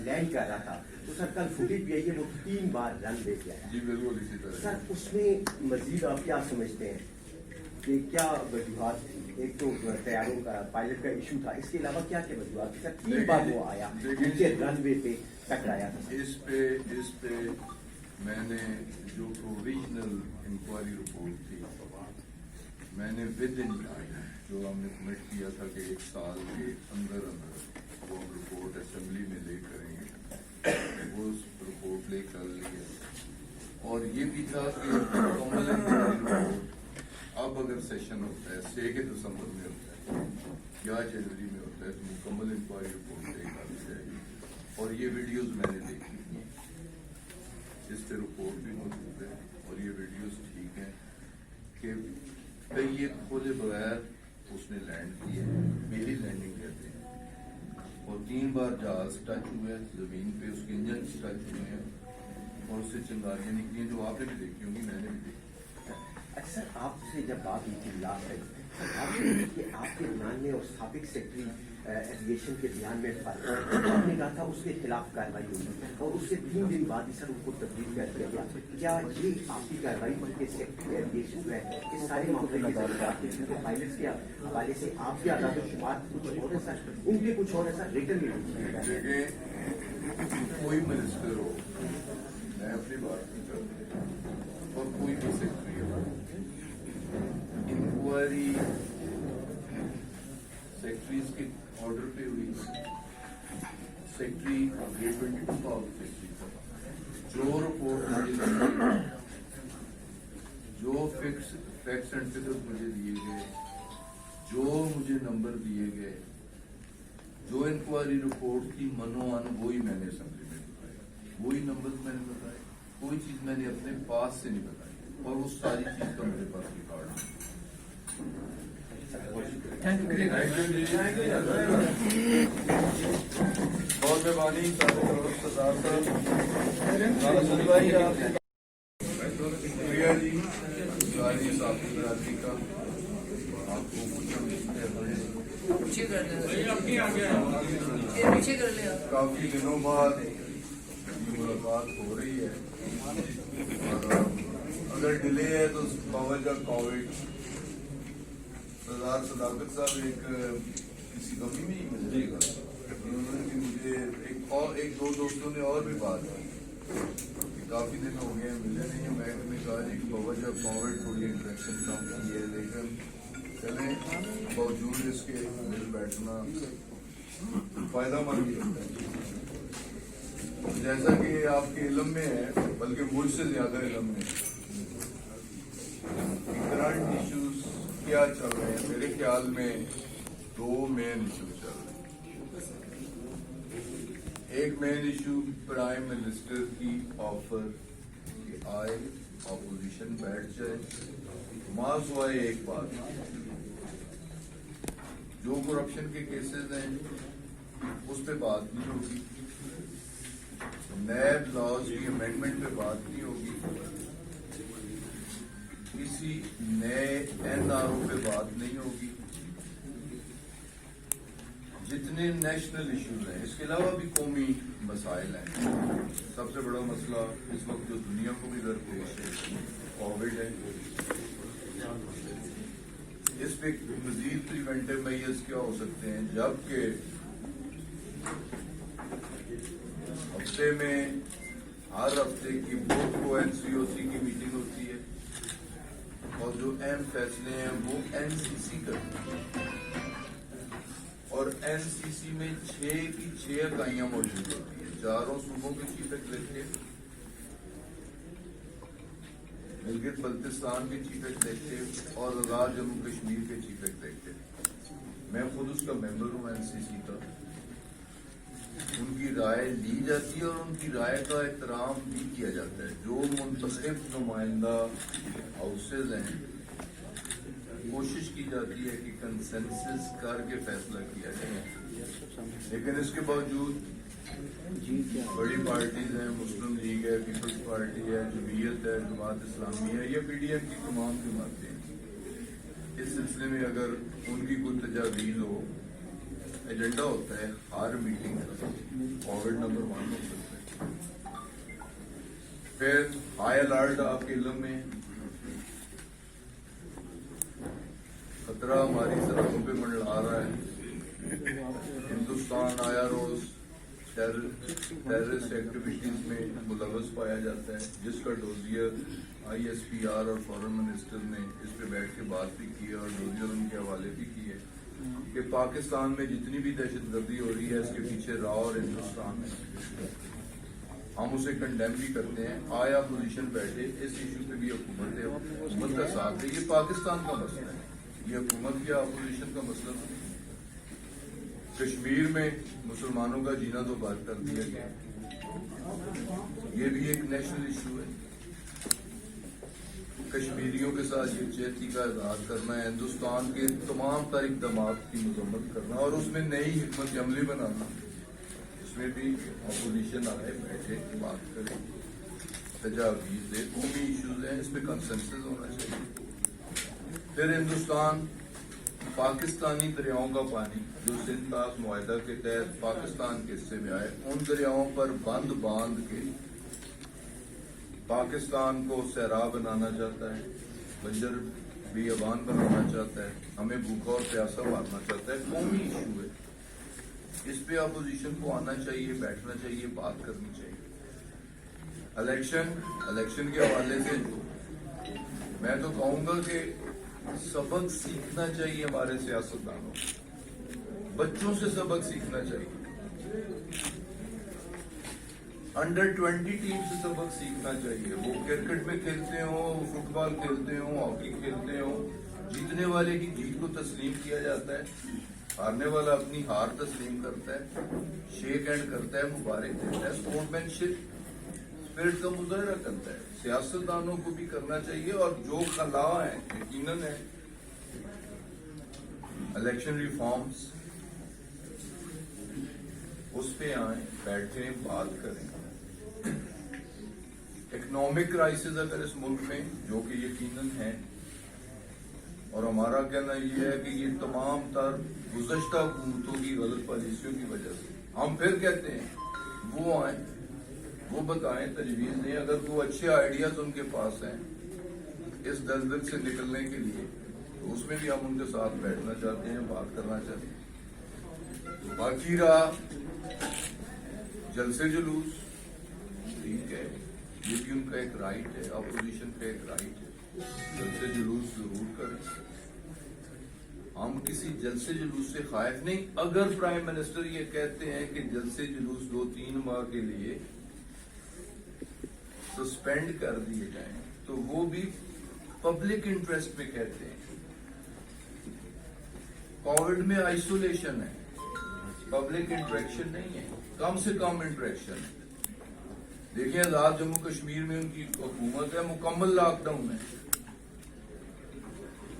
लैंड कर रहा था तो सर कल फुटेज भी आई है, वो 3 बार रन दे के आया। जी बिल्कुल इसी तरह। सर उसमें मजीद आप क्या समझते हैं कि क्या वजूहत थी? एक तो तैयारों का पायलट का इशू था, इसके अलावा क्या क्या वजूहत थी? सर 3 बार वो आया, नीचे रनवे पे टकराया था। इस पे मैंने जो प्रोविजनल इंक्वायरी रिपोर्ट थी, मैंने विद इन टाइम जो हमने कमिट किया था कि 1 साल के अंदर वो हम रिपोर्ट असेंबली में ले करेंगे, वो रिपोर्ट ले कर ली है। और ये भी था कि मुकम्मल इंक्वायरी रिपोर्ट अब अगर सेशन होता है 6 दिसंबर में होता है या जनवरी में होता है, तो मुकम्मल इंक्वायरी रिपोर्ट ले कर ली जाएगी। और ये वीडियोस मैंने देखी, इस पे रिपोर्ट भी मौजूद है, और ये वीडियोस ठीक है कि ये खोले बगैर उसने लैंड की है, मेरी लैंडिंग कहते हैं, और 3 बार जहाज टच हुए जमीन पे, उसके इंजन टच हुए हैं, और उससे चिंगारियां निकली हैं, जो आपने भी देखी होंगी, मैंने भी देखी। सर आपसे जब बात हुई थी लास्ट टाइम, आपके बयान में और साबिक सेक्रेटरी एविएशन के बयान में आपने कहा था उसके खिलाफ कार्रवाई होगी, और उससे 3 दिन बाद ही सर उनको तब्दील कर दिया गया। क्या ये आपकी कार्रवाई के सेक्रेटरी एविएशन है? इस सारे मामले की पायलट्स के हवाले से आपके आदात शुमार कुछ और है सर, उनके कुछ और है सर, रिटर्न में कोई मिनिस्टर हो, मैं अपनी बात नहीं करता, और कोई भी सेक्रेटरी हो, इंक्वायरी सेक्रेटरीज के ऑर्डर पे हुई, सेक्रेटरी जो रिपोर्ट मुझे, जो फैक्ट्स एंड फिगर्स मुझे दिए गए, जो मुझे नंबर दिए गए, जो इंक्वायरी रिपोर्ट की मनोअन, वही मैंने असेंबली में बताया, वही नंबर मैंने बताए, कोई चीज मैंने अपने पास से नहीं बताई, और वो सारी चीज का मेरे पास रिकॉर्ड है। बहुत मेहरबानी सरदार साहब, प्रिया जी, सारी साथी बिरादरी का आपको काफी दिनों बाद मुलाकात हो रही है, और अगर डिले है तो बावजह कोविड, सरदार सदाकत साहब एक किसी कमी में ही मिलेगा, उन्होंने भी मुझे एक दो दोस्तों ने और भी बात की, काफी दिन हो गए मिले नहीं, मैं कहा जी कि बावजह कोविड थोड़ी इंटरेक्शन कम की है, लेकिन चले बावजूद इसके मिल बैठना फायदा मंद ही होता है। जैसा कि आपके इल्म में है, बल्कि मुझसे ज्यादा इल्म में, करंट इश्यूज क्या चल रहे हैं, मेरे ख्याल में 2 मेन इशू चल रहे हैं। एक मेन इशू प्राइम मिनिस्टर की ऑफर कि आए ऑपोजिशन बैठ जाए, मास हुआ है एक बात, जो करप्शन के केसेस हैं उस पर बात नहीं होगी, नैब लॉज की अमेंडमेंट पे बात नहीं होगी, किसी नए NRO पे बात नहीं होगी। जितने नेशनल इश्यूज हैं, इसके अलावा भी कौमी मसाइल हैं। सबसे बड़ा मसला इस वक्त जो दुनिया को भी दरपेश है कोविड है। इस पे मजीद प्रिवेंटिव मेजर्स क्या हो सकते हैं, जबकि हफ्ते में हर हफ्ते की बोर्ड को NCOC की मीटिंग होती है और जो अहम फैसले हैं वो NCC करती है और NCC में 6 की 6 इकाइयां मौजूद होती है, चारों सूबों के चीफ एग्जीक्यूटिव, गिलगित बल्तिस्तान के चीफ एग्जीक्यूटिव और आजाद जम्मू कश्मीर के चीफ एग्जीक्यूटिव। मैं खुद उसका मेंबर हूं NCC का। उनकी राय ली जाती है और उनकी राय का एहतराम भी किया जाता है। जो मुंतखब नुमाइंदा हाउसेज हैं, कोशिश की जाती है कि कंसेंसस करके फैसला किया जाए, लेकिन इसके बावजूद बड़ी पार्टीज हैं, मुस्लिम लीग है, पीपल्स पार्टी है, जमीयत है, जमात इस्लामी है या PDM की तमाम जमातें हैं। इस सिलसिले में अगर उनकी कोई तजावीज़ हो, एजेंडा होता है हर मीटिंग का, कोविड नंबर 1 हो सकता है। फिर हाई अलर्ट आपके इल्म में, खतरा हमारी सड़कों पे मंडरा रहा है। हिंदुस्तान आया रोज टेररिस्ट एक्टिविटीज में मुलव्वस पाया जाता है, जिसका डोजियर ISPR और फॉरेन मिनिस्टर ने इस पे बैठ के बात भी की है और डोजियर उनके हवाले भी की है कि पाकिस्तान में जितनी भी दहशतगर्दी हो रही है इसके पीछे रॉ और हिंदुस्तान है। हम उसे कंडेम भी करते हैं। आया पोजीशन बैठे इस इशू पे भी हुकूमत का साथ है। ये पाकिस्तान का मसला है, ये हुकूमत या अपोजिशन का मसला नहीं। कश्मीर में मुसलमानों का जीना तो बात कर दिया गया, ये भी एक नेशनल इशू है। कश्मीरियों के साथ यकजहती का इजहार करना है, हिंदुस्तान के तमाम तर इक़दामात की मजम्मत करना और उसमें नई हिकमत अमली बनाना, इसमें भी अपोजिशन आए, बैठे, बात करें, तजावीज़ दे। कौमी इशूज हैं, इस पर कंसेंसस होना चाहिए। फिर हिंदुस्तान पाकिस्तानी दरियाओं का पानी जो सिंध पाक मुआहदा के तहत पाकिस्तान के हिस्से में आए, उन दरियाओं पर बंद बांध के पाकिस्तान को सहरा बनाना चाहता है, बंजर बियाबान बनाना चाहता है, हमें भूखा और प्यासा मारना चाहता है। कौमी इशू है, इस पे अपोजिशन को आना चाहिए, बैठना चाहिए, बात करनी चाहिए। इलेक्शन के हवाले से मैं तो कहूंगा कि सबक सीखना चाहिए हमारे सियासतदानों को, बच्चों से सबक सीखना चाहिए, अंडर 20 टीम से सबक सीखना चाहिए। वो क्रिकेट में खेलते हो, फुटबॉल खेलते हो, हॉकी खेलते हो, जीतने वाले की जीत को तस्लीम किया जाता है, हारने वाला अपनी हार तस्लीम करता है, शेक हैंड करता है, मुबारक देता है, स्पोर्ट्समैनशिप स्पिरिट का मुजाहरा करता है। सियासतदानों को भी करना चाहिए और जो खला है यकीनन है इलेक्शन रिफॉर्म्स, उस पे आए, बैठे, बात करें। इकोनॉमिक क्राइसिस अगर इस मुल्क में, जो कि यकीनन है, और हमारा कहना यह है कि ये तमाम तर गुज़श्ता हुकूमतों की गलत पॉलिसियों की वजह से, हम फिर कहते हैं वो आए, वो बताएं, तजवीज़ दें। अगर कोई अच्छे आइडियाज उनके पास हैं इस दलदल से निकलने के लिए, तो उसमें भी हम उनके साथ बैठना चाहते हैं, बात करना चाहते हैं। बाकी रहा जलसे जुलूस, ठीक है, ये भी उनका एक राइट है, अपोजिशन का एक राइट है, जलसे जुलूस जरूर करें। हम किसी जलसे जुलूस से खाइफ नहीं। अगर प्राइम मिनिस्टर ये कहते हैं कि जलसे जुलूस 2-3 माह के लिए सस्पेंड कर दिए जाएं, तो वो भी पब्लिक इंटरेस्ट में कहते हैं। कोविड में आइसोलेशन है, पब्लिक इंटरेक्शन नहीं है, कम से कम इंटरेक्शन है। देखिए आजाद जम्मू कश्मीर में उनकी हुकूमत है, मुकम्मल लॉकडाउन है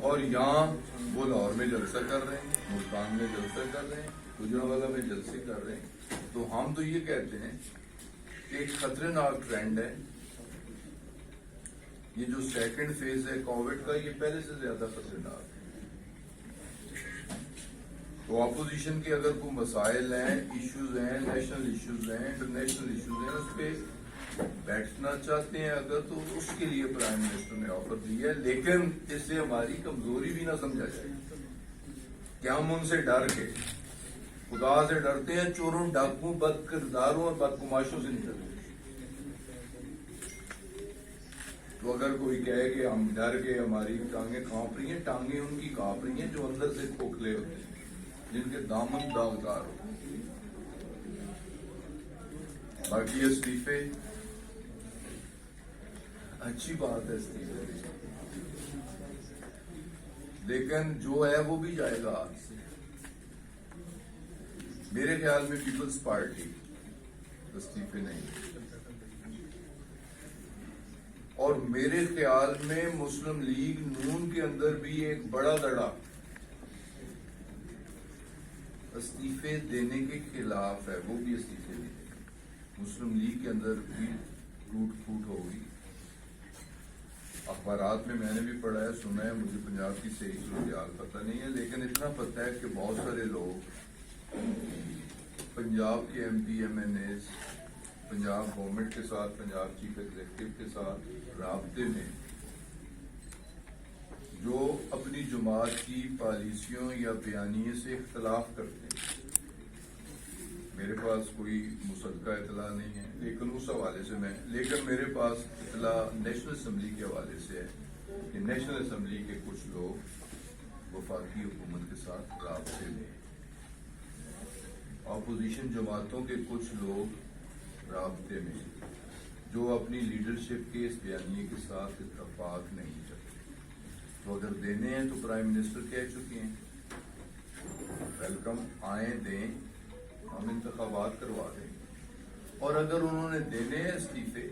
اور یہاں وہ لاہور میں جلسہ کر رہے ہیں, ملتان میں جلسہ کر رہے ہیں, گجرانوالہ میں جلسے کر رہے ہیں. تو ہم تو یہ کہتے ہیں کہ ایک خطرناک ٹرینڈ ہے. یہ جو سیکنڈ فیز ہے کووڈ کا, یہ پہلے سے زیادہ خطرناک ہے. تو اپوزیشن کے اگر کوئی مسائل ہیں, ایشوز ہیں, نیشنل ایشوز ہیں, انٹرنیشنل ایشوز ہیں, اس پہ بیٹھنا چاہتے ہیں اگر, تو اس کے لیے پرائم منسٹر نے آفر دیا ہے. لیکن اس سے ہماری کمزوری بھی نہ سمجھا جائے کہ ہم ان سے ڈر کے, خدا سے ڈرتے ہیں, چوروں, ڈاکوؤں, بد کرداروں اور بدگماشوں سے نہیں ڈرتے. تو اگر کوئی کہے کہ ہم ڈر کے ہماری ٹانگیں کانپ رہی ہیں, ٹانگیں ان کی کانپ رہی ہیں جو اندر سے کھوکھلے ہوتے ہیں, جن کے دامن داغدار ہو. باقی استعفے اچھی بات ہے استعفے, لیکن جو ہے وہ بھی جائے گا. میرے خیال میں پیپلز پارٹی استعفے نہیں, اور میرے خیال میں مسلم لیگ نون کے اندر بھی ایک بڑا دڑا استعفے دینے کے خلاف ہے, وہ بھی استعفے نہیں دیں گے. مسلم لیگ کے اندر بھی ٹوٹ پھوٹ ہوگی. اخبارات میں نے بھی پڑھا ہے, سنا ہے, مجھے پنجاب کی صحیح صورتحال پتہ نہیں ہے, لیکن اتنا پتہ ہے کہ بہت سارے لوگ پنجاب کے M P M N As Punjab government کے ساتھ, پنجاب چیف ایگزیکٹو کے ساتھ رابطے میں, جو اپنی جماعت کی پالیسیوں یا بیانیے سے اختلاف کرتے ہیں. میرے پاس کوئی مصدقہ اطلاع نہیں ہے, لیکن اس حوالے سے لیکن میرے پاس اطلاع نیشنل اسمبلی کے حوالے سے ہے کہ نیشنل اسمبلی کے کچھ لوگ وفاقی حکومت کے ساتھ رابطے میں, اپوزیشن جماعتوں کے کچھ لوگ رابطے میں, جو اپنی لیڈرشپ کے اس بیانیے کے ساتھ اتفاق نہیں کرتے. تو اگر دینے ہیں تو پرائم منسٹر کہہ چکے ہیں, ویلکم, آئیں دیں, ہم انتخابات کروا دیں. اور اگر انہوں نے دینے ہیں استعفے,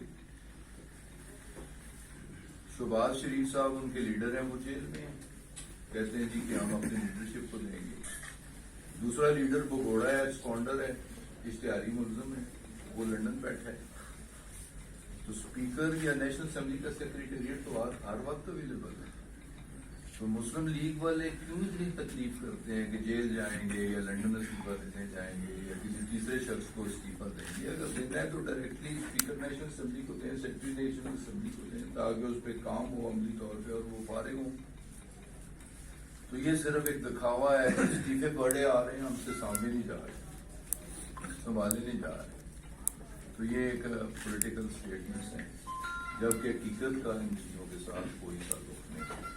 شہباز شریف صاحب ان کے لیڈر ہیں, وہ جیل میں ہیں, کہتے ہیں جی کہ ہم اپنی لیڈرشپ کو دیں گے. دوسرا لیڈر بگوڑا ہے, ایکسپاؤنڈر ہے, اشتہاری ملزم ہے, وہ لندن بیٹھا ہے. تو اسپیکر یا نیشنل اسمبلی کا سیکریٹریٹ تو ہر وقت اویلیبل ہے. تو مسلم لیگ والے کیوں اتنی تکلیف کرتے ہیں کہ جیل جائیں گے یا لندن استعفیٰ دینے جائیں گے یا کسی تیسرے شخص کو استعفیٰ دیں گے؟ اگر دینا ہے تو ڈائریکٹلی اسپیکر نیشنل اسمبلی کو دیں, سیکرٹری نیشنل اسمبلی کو دیں, تاکہ اس پہ کام ہو عملی طور پہ اور وہ فارغ ہوں. تو یہ صرف ایک دکھاوا ہے, استعفے بڑے آ رہے ہیں, ہم سے سامنے نہیں جا رہے, سنبھالے نہیں جا رہے. تو یہ ایک پولیٹیکل اسٹیٹمنٹس ہیں, جبکہ حقیقت کا ان چیزوں کے ساتھ کوئی تعلق نہیں.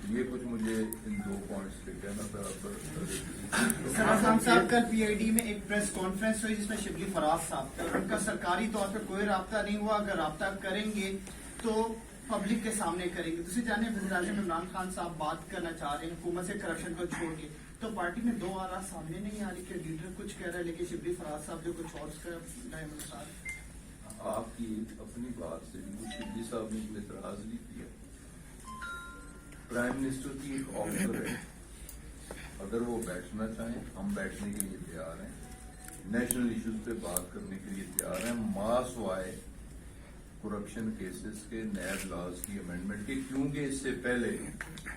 یہ کچھ مجھے ان 2 پوائنٹس پہ کہنا تھا. سرافان صاحب کل پی آئی ڈی میں ایک پریس کانفرنس ہوئی جس میں شبلی فراز صاحب تھے, اور ان کا سرکاری طور پہ کوئی رابطہ نہیں ہوا. اگر رابطہ کریں گے تو پبلک کے سامنے کریں گے. دوسری جانب وزیر اعظم عمران خان صاحب بات کرنا چاہ رہے ہیں حکومت سے کرپشن کو چھوڑ کے, تو پارٹی میں 2 آرا سامنے نہیں آ رہی کہ لیڈر کچھ کہہ رہا ہے لیکن شبلی فراز صاحب جو کچھ اور کر رہے ہیں. آپ کی اپنی بات سے شبلی صاحب نے کوئی اعتراض نہیں کیا. پرائم منسٹر کی ایک آفر ہے, اگر وہ بیٹھنا چاہیں ہم بیٹھنے کے لیے تیار ہیں, نیشنل ایشوز پہ بات کرنے کے لیے تیار ہیں, ماس وائے کرپشن کیسز کے نیب لاز کی امینڈمنٹ کے, کیونکہ اس سے پہلے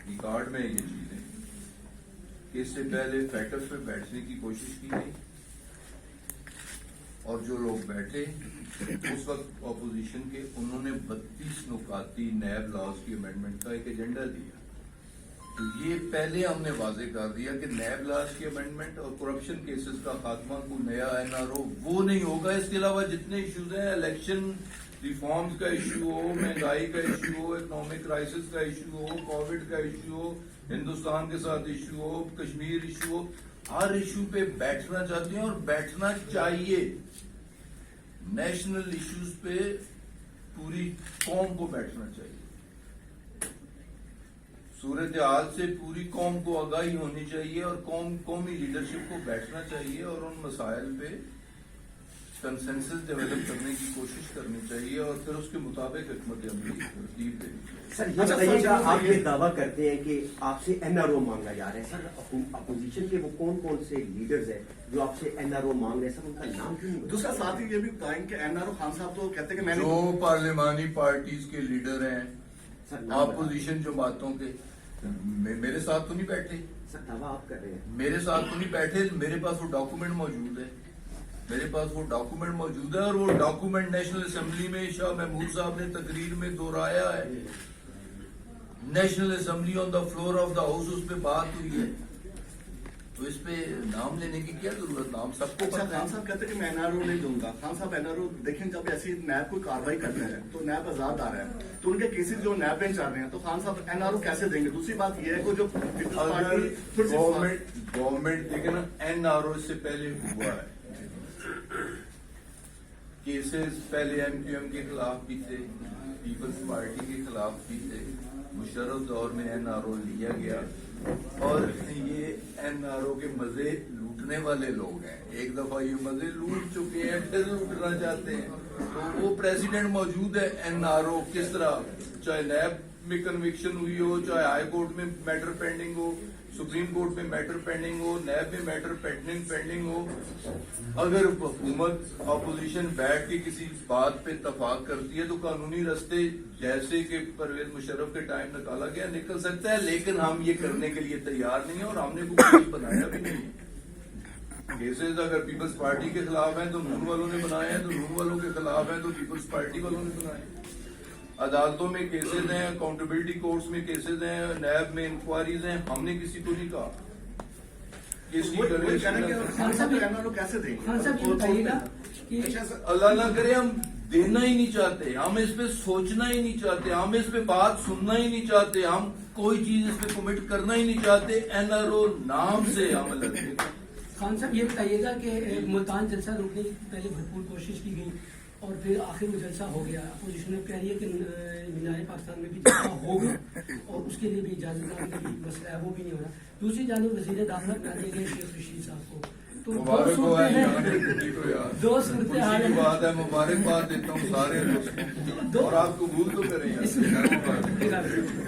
ریکارڈ میں یہ چیزیں کہ اس سے پہلے فیکٹس پہ بیٹھنے کی کوشش کی گئی, اور جو لوگ بیٹھے اس وقت اپوزیشن کے, انہوں نے 32 نکاتی نیب لاز کی امینڈمنٹ کا ایک ایجنڈا دیا. تو یہ پہلے ہم نے واضح کر دیا کہ نیب لاز کی امینڈمنٹ اور کرپشن کیسز کا خاتمہ کو نیا این آر او وہ نہیں ہوگا. اس کے علاوہ جتنے ایشوز ہیں, الیکشن ریفارمز کا ایشو ہو, مہنگائی کا ایشو ہو, اکنامک کرائسس کا ایشو ہو, کووڈ کا ایشو ہو, ہندوستان کے ساتھ ایشو ہو, کشمیر ایشو ہو, ہر ایشو پہ بیٹھنا چاہتے ہیں اور بیٹھنا چاہیے. نیشنل ایشوز پہ پوری قوم کو بیٹھنا چاہیے. صورتحال سے پوری قوم کو آگاہی ہونی چاہیے اور قومی لیڈرشپ کو بیٹھنا چاہیے اور ان مسائل پہ कंसेंसस डेवलप करने की कोशिश करनी चाहिए और फिर उसके मुताबिक हिकमत अमली तरतीब देनी चाहिए। सर ये बताइएगा, आप ये दावा करते हैं कि आपसे एनआरओ मांगा जा रहा है, सर अपोजिशन के वो कौन कौन से लीडर्स हैं जो आपसे एनआरओ मांग रहे हैं, सर उनका नाम क्यों नहीं? दूसरा साथ ही ये भी बताएं कि एनआरओ खान साहब तो कहते हैं कि मैंने जो पार्लिमानी पार्टीज के लीडर हैं, सर नाम बताएं। अपोजिशन जमातों के, मेरे साथ तो नहीं बैठे, सर दावा आप कर रहे हैं। मेरे साथ तो नहीं बैठे, मेरे पास वो डॉक्यूमेंट मौजूद है, मेरे पास वो डॉक्यूमेंट मौजूद है और वो डॉक्यूमेंट नेशनल असेंबली में शाह महमूद साहब ने तकरीर में दोहराया है। National assembly on the floor of the house उस पर बात हुई है, तो इस पे नाम लेने की क्या जरूरत, नाम सबको अच्छा, पता खान है। साहब कहते हैं कि मैं एनआरओ नहीं दूंगा। खान साहब एनआरओ देखें, जब ऐसी नैब कोई कार्रवाई करते हैं तो नैब आजाद आ रहा है, तो उनके केसेस जो नैब बेंच आ रहे हैं, तो खान साहब एनआरओ कैसे देंगे? दूसरी बात यह है कि जो गवर्नमेंट देखे ना, एनआरओ से पहले हुआ है केसेस, पहले एमक्यूएम के खिलाफ भी थे, पीपल्स पार्टी के खिलाफ भी थे, मुशर्रफ दौर में एनआरओ लिया गया और ये एनआरओ के मजे लूटने वाले लोग हैं। एक दफा ये मजे लूट चुके हैं, फिर लूटना चाहते हैं, तो वो प्रेसिडेंट मौजूद है। एनआरओ किस तरह, चाहे नैब में कन्विक्शन हुई हो, चाहे हाई कोर्ट में मैटर पेंडिंग हो, सुप्रीम कोर्ट में मैटर पेंडिंग हो, नैब में मैटर पेंडिंग हो, अगर हुकूमत अपोजिशन बैठ के किसी बात पे इत्तफाक करती है तो कानूनी रास्ते जैसे कि परवेज मुशर्रफ के टाइम निकाला गया निकल सकता है, लेकिन हम ये करने के लिए तैयार नहीं है और हमने कोई बनाया भी नहीं है। केसेस अगर पीपल्स पार्टी के खिलाफ हैं तो नून वालों ने बनाए हैं, तो नून वालों के खिलाफ हैं तो पीपल्स पार्टी वालों ने बनाए हैं। अदालतों में केसेस हैं, अकाउंटेबिलिटी कोर्ट्स में केसेस हैं, नैब में इंक्वायरीज हैं, हमने किसी को नहीं कहा खान साहब एनआरओ कैसे देंगे? खान साहब ये बताइएगा कि अल्लाह ना करे हम देना ही नहीं चाहते, हम इस पे सोचना ही नहीं चाहते, हम इस पे बात सुनना ही नहीं चाहते, हम कोई चीज इस पे कमिट करना ही नहीं चाहते, एनआरओ नाम से हम लड़ते। खान साहब ये बताइएगा कि मुल्तान जलसा रोकने की पहले भरपूर कोशिश की गई और फिर आखिर में जलसा हो गया। अपोजिशन ने कह रही है कि मीनार पाकिस्तान में भी जलसा होगा और उसके लिए भी इजाजत का भी मसला है, वो भी नहीं हो रहा। दूसरी जानिब वज़ीर दाखिला बना दिए गए शेख रशीद साहब को, तो दो सूरतें हाल है। बात है, मुबारकबाद देता हूँ सारे दोस्तों और आप कबूल तो करें यार।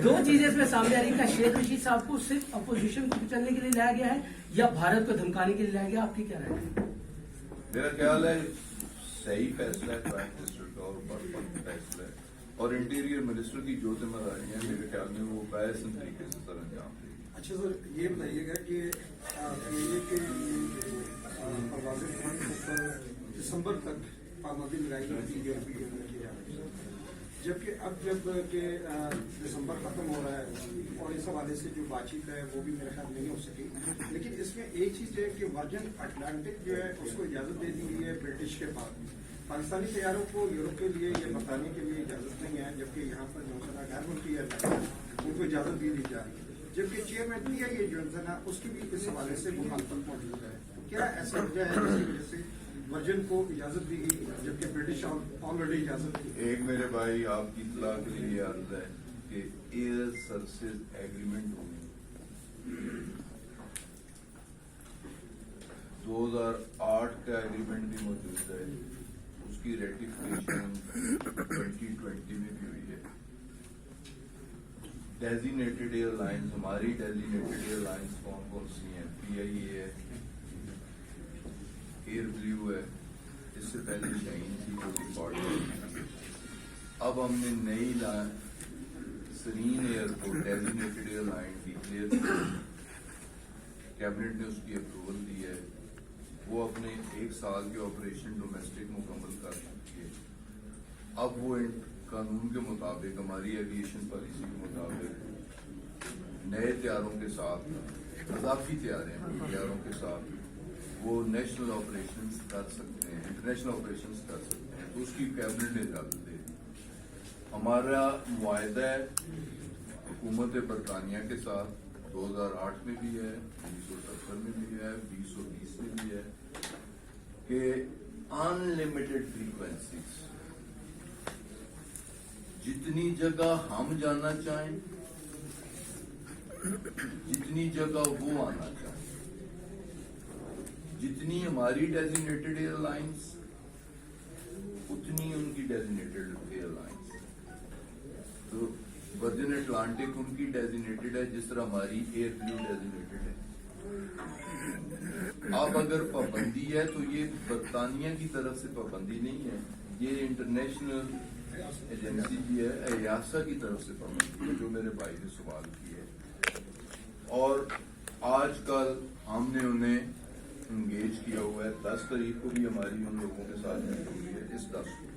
दो चीजें इसमें सामने आ रही है, शेख रशीद साहब को सिर्फ अपोजिशन को कुचलने के लिए लाया गया है या भारत को धमकाने के लिए लाया गया, आपकी क्या राय है? मेरा ख्याल है सही फैसला है प्राइम मिनिस्टर का और परफेक्ट फैसला है, और इंटीरियर मिनिस्टर की जो जिम्मेदारी है मेरे ख्याल में वो बैसन तरीके से सर अंजाम देगी। अच्छा सर, ये बताइएगा कि ये कि परवाज़ खान के ऊपर दिसंबर तक पाबंदी लगाई गई थी यूरोपीय यूनियन की जानिब से, जबकि अब जब कि दिसंबर खत्म हो रहा है और इस हवाले से जो बातचीत है वो भी मेरे ख्याल नहीं हो सकी, लेकिन इसमें एक चीज़ है कि वर्जन अटलांटिक जो है उसको इजाज़त दे दी गई है ब्रिटिश के बाद। पाकिस्तानी तैयारों को यूरोप के लिए ये बताने के लिए इजाज़त नहीं है, जबकि यहाँ पर नौसेना गैर मुल्की है उनको इजाज़त भी दी जा रही है, जबकि चेयरमैन PIA जो है उसकी भी इस हवाले से मुखालफत मौजूद है। क्या ऐसा वजह है जिसकी वजह से वर्जन को इजाजत दी गई जबकि ब्रिटिश ऑलरेडी इजाजत दी? एक मेरे भाई आपकी इतला के लिए अर्ज है कि एयर सर्विसेज एग्रीमेंट होगी, 2008 का एग्रीमेंट भी मौजूद है, उसकी रेटिफिकेशन 2020 में भी हुई है। डेजिग्नेटेड एयरलाइंस, हमारी डेजिग्नेटेड एयरलाइंस कौन कौन सी हैं? PIA है, एयर ब्लू है, इससे पहले शाहीन थी जो डिफॉल्ट। अब हमने नई सरीन airport designated airline declare, cabinet ने उसकी अप्रूवल दी है, वो अपने 1 साल के ऑपरेशन डोमेस्टिक मुकम्मल कर चुकी है। अब वो कानून के मुताबिक, हमारी एविएशन पॉलिसी के मुताबिक नए तैयारों के साथ, इजाफी तैयारों के साथ वो नेशनल ऑपरेशंस कर सकते हैं, इंटरनेशनल ऑपरेशंस कर सकते हैं, तो उसकी कैबिनेट ने इजाजत दे दी। हमारा मुआहदा है हुकूमत बरतानिया के साथ 2008 में भी है, 1970 में भी है, 2020 में भी है कि अनलिमिटेड फ्रीक्वेंसीज, जितनी जगह हम जाना चाहें, जितनी जगह वो आना चाहें, जितनी हमारी डेजिग्नेटेड एयरलाइंस उतनी उनकी डेजिग्नेटेड एयरलाइंस। तो वर्जिन अटलांटिक उनकी डेजिग्नेटेड है जिस तरह हमारी एयर ब्लू डेजिग्नेटेड है। अब अगर पाबंदी है तो ये बरतानिया की तरफ से पाबंदी नहीं है, ये इंटरनेशनल एजेंसी की है, EASA की तरफ से पाबंदी है, जो मेरे भाई ने सवाल की है। और आजकल हमने उन्हें इंगेज किया हुआ है, 10 तारीख को भी हमारी उन लोगों के साथ मीटिंग हुई है, इस 10 को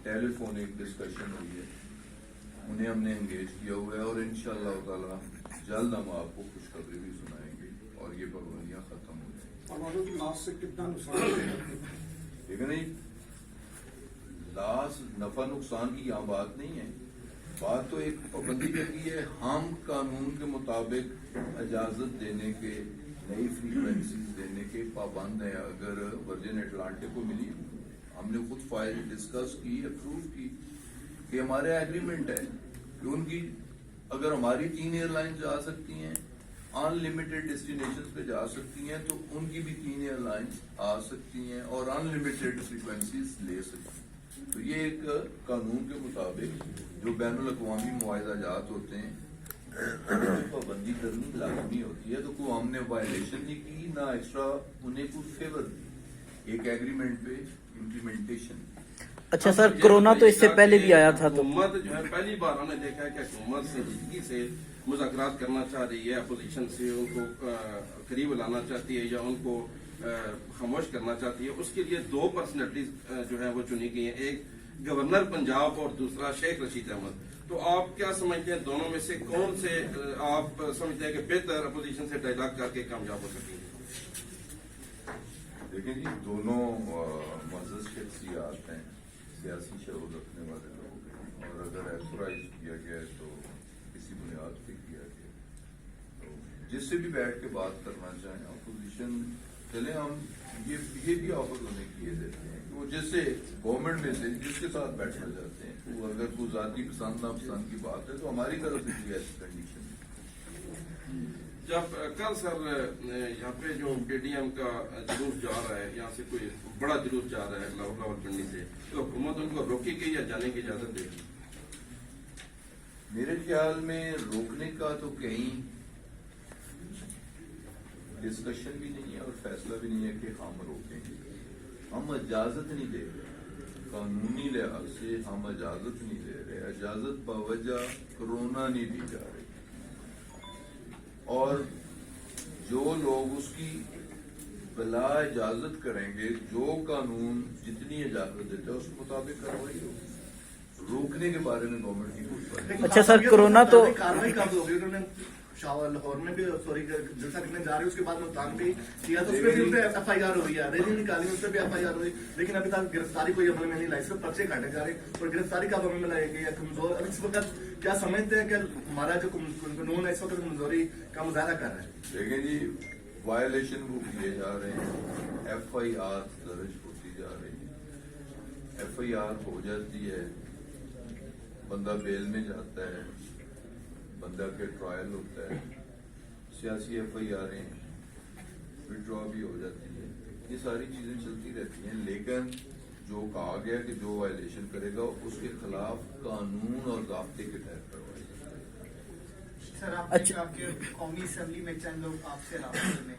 टेलीफोनिक डिस्कशन हुई है, उन्हें हमने इंगेज किया हुआ है और इंशाअल्लाह ताला जल्द हम आपको खुशखबरी भी सुनाएंगे और ये पाबंदियां खत्म हो जाएंगी। परमाणु की लाश से कितना नुकसान लेकिन नहीं, लाश नफा नुकसान की यहाँ बात नहीं है, बात तो एक पाबंदी की है। हम कानून के मुताबिक इजाजत देने के, नई फ्रीक्वेंसीज देने के पाबंद है। अगर वर्जिन अटलांटिक को मिली, हमने खुद फाइल डिस्कस की, अप्रूव की कि हमारे एग्रीमेंट है कि उनकी अगर हमारी 3 एयरलाइन जा सकती हैं, अनलिमिटेड डेस्टिनेशंस पे जा सकती हैं, तो उनकी भी 3 एयरलाइंस आ सकती हैं और अनलिमिटेड फ्रीक्वेंसीज ले सकती हैं। तो ये एक कानून के मुताबिक जो बैनुल अक़वामी मुआहदाजात होते हैं पाबंदी करनी लाजमी होती है। तो कोई हमने वायलेशन नहीं की, ना एक्स्ट्रा उन्हें कुछ फेवर दी, एक एग्रीमेंट पे इम्प्लीमेंटेशन। अच्छा सर, कोरोना तो इससे पहले भी आया था, तो हुकूमत जो है पहली बार हमने देखा है कि हुकूमत संजीदगी से मुज़ाकरात करना चाह रही है, अपोजिशन से उनको करीब लाना चाहती है या उनको खामोश करना चाहती है। उसके लिए 2 पर्सनैलिटीज जो है वो चुनी गई हैं, एक गवर्नर पंजाब और दूसरा शेख रशीद अहमद। तो आप क्या समझते हैं, दोनों में से कौन से आप समझते हैं कि बेहतर अपोजिशन से डायलॉग करके कामयाब हो सकेंगे? देखिए जी, दोनों मज़हब शख्सियात हैं, सियासी शऊर रखने वाले लोग हैं, और अगर एथोराइज किया गया है तो किसी बुनियाद पे किया गया, तो जिससे भी बैठ के बात करना चाहें अपोजिशन, चले हम ये भी ऑफर उन्हें किए देते हैं कि वो जैसे गवर्नमेंट में से जिसके साथ बैठना चाहते हैं, तो अगर कोई जाती पसंद नापसंद की बात है तो हमारी तरफ से कोई ऐसी कंडीशन नहीं। जब कल सर यहाँ पे जो PDM का जुलूस जा रहा है, यहाँ से कोई बड़ा जुलूस जा रहा है रावलपिंडी से, तो हुकूमत उनको रोकेगी या जाने की इजाजत देगी? मेरे ख्याल में रोकने का तो कहीं डिस्कशन भी नहीं है और फैसला भी नहीं है कि हम रोकेंगे। हम इजाजत नहीं दे रहे, कानूनी लिहाज से हम इजाजत नहीं दे रहे, इजाजत बावजह कोरोना नहीं दी जा रही, और जो लोग उसकी बिला इजाजत करेंगे, जो कानून जितनी इजाजत देता है उस मुताबिक कार्रवाई होगी। रोकने के बारे में गवर्नमेंट की कोई बात नहीं। अच्छा सर, कोरोना तो कार्रवाई कब होगी? उन्होंने लाहौर में भी सॉरी जलसा करने जा रहे हैं, उसके बाद मुल्तान भी किया, तो उसपे भी उन पे FIR हुई है, रैली निकाली, उस पर भी FIR हुई, लेकिन अभी तक गिरफ्तारी कोई अमल में नहीं लाई, सिर्फ पर्चे काटे जा रहे हैं। और गिरफ्तारी कब अमल में लाई गई है? कमजोर अब इस वक्त क्या समझते हैं कि हमारा जो कानून है इस वक्त कमजोरी का मुजाहरा कर रहा है? देखें जी, वायलेशन वो किए जा रहे हैं, FIR दर्ज होती जा रही है, FIR हो जाती है, बंदा बेल में जाता है, बंदा के ट्रायल होता है, सियासी FIR विड्रॉ भी हो जाती है, ये सारी चीजें चलती रहती हैं। लेकिन जो कहा गया कि जो वायलेशन करेगा उसके खिलाफ कानून और ज़ाब्ते के तहत कार्रवाई करेगी। सर अच्छा। आपके कौमी असेंबली में चंद लोग आपसे राब्ते में,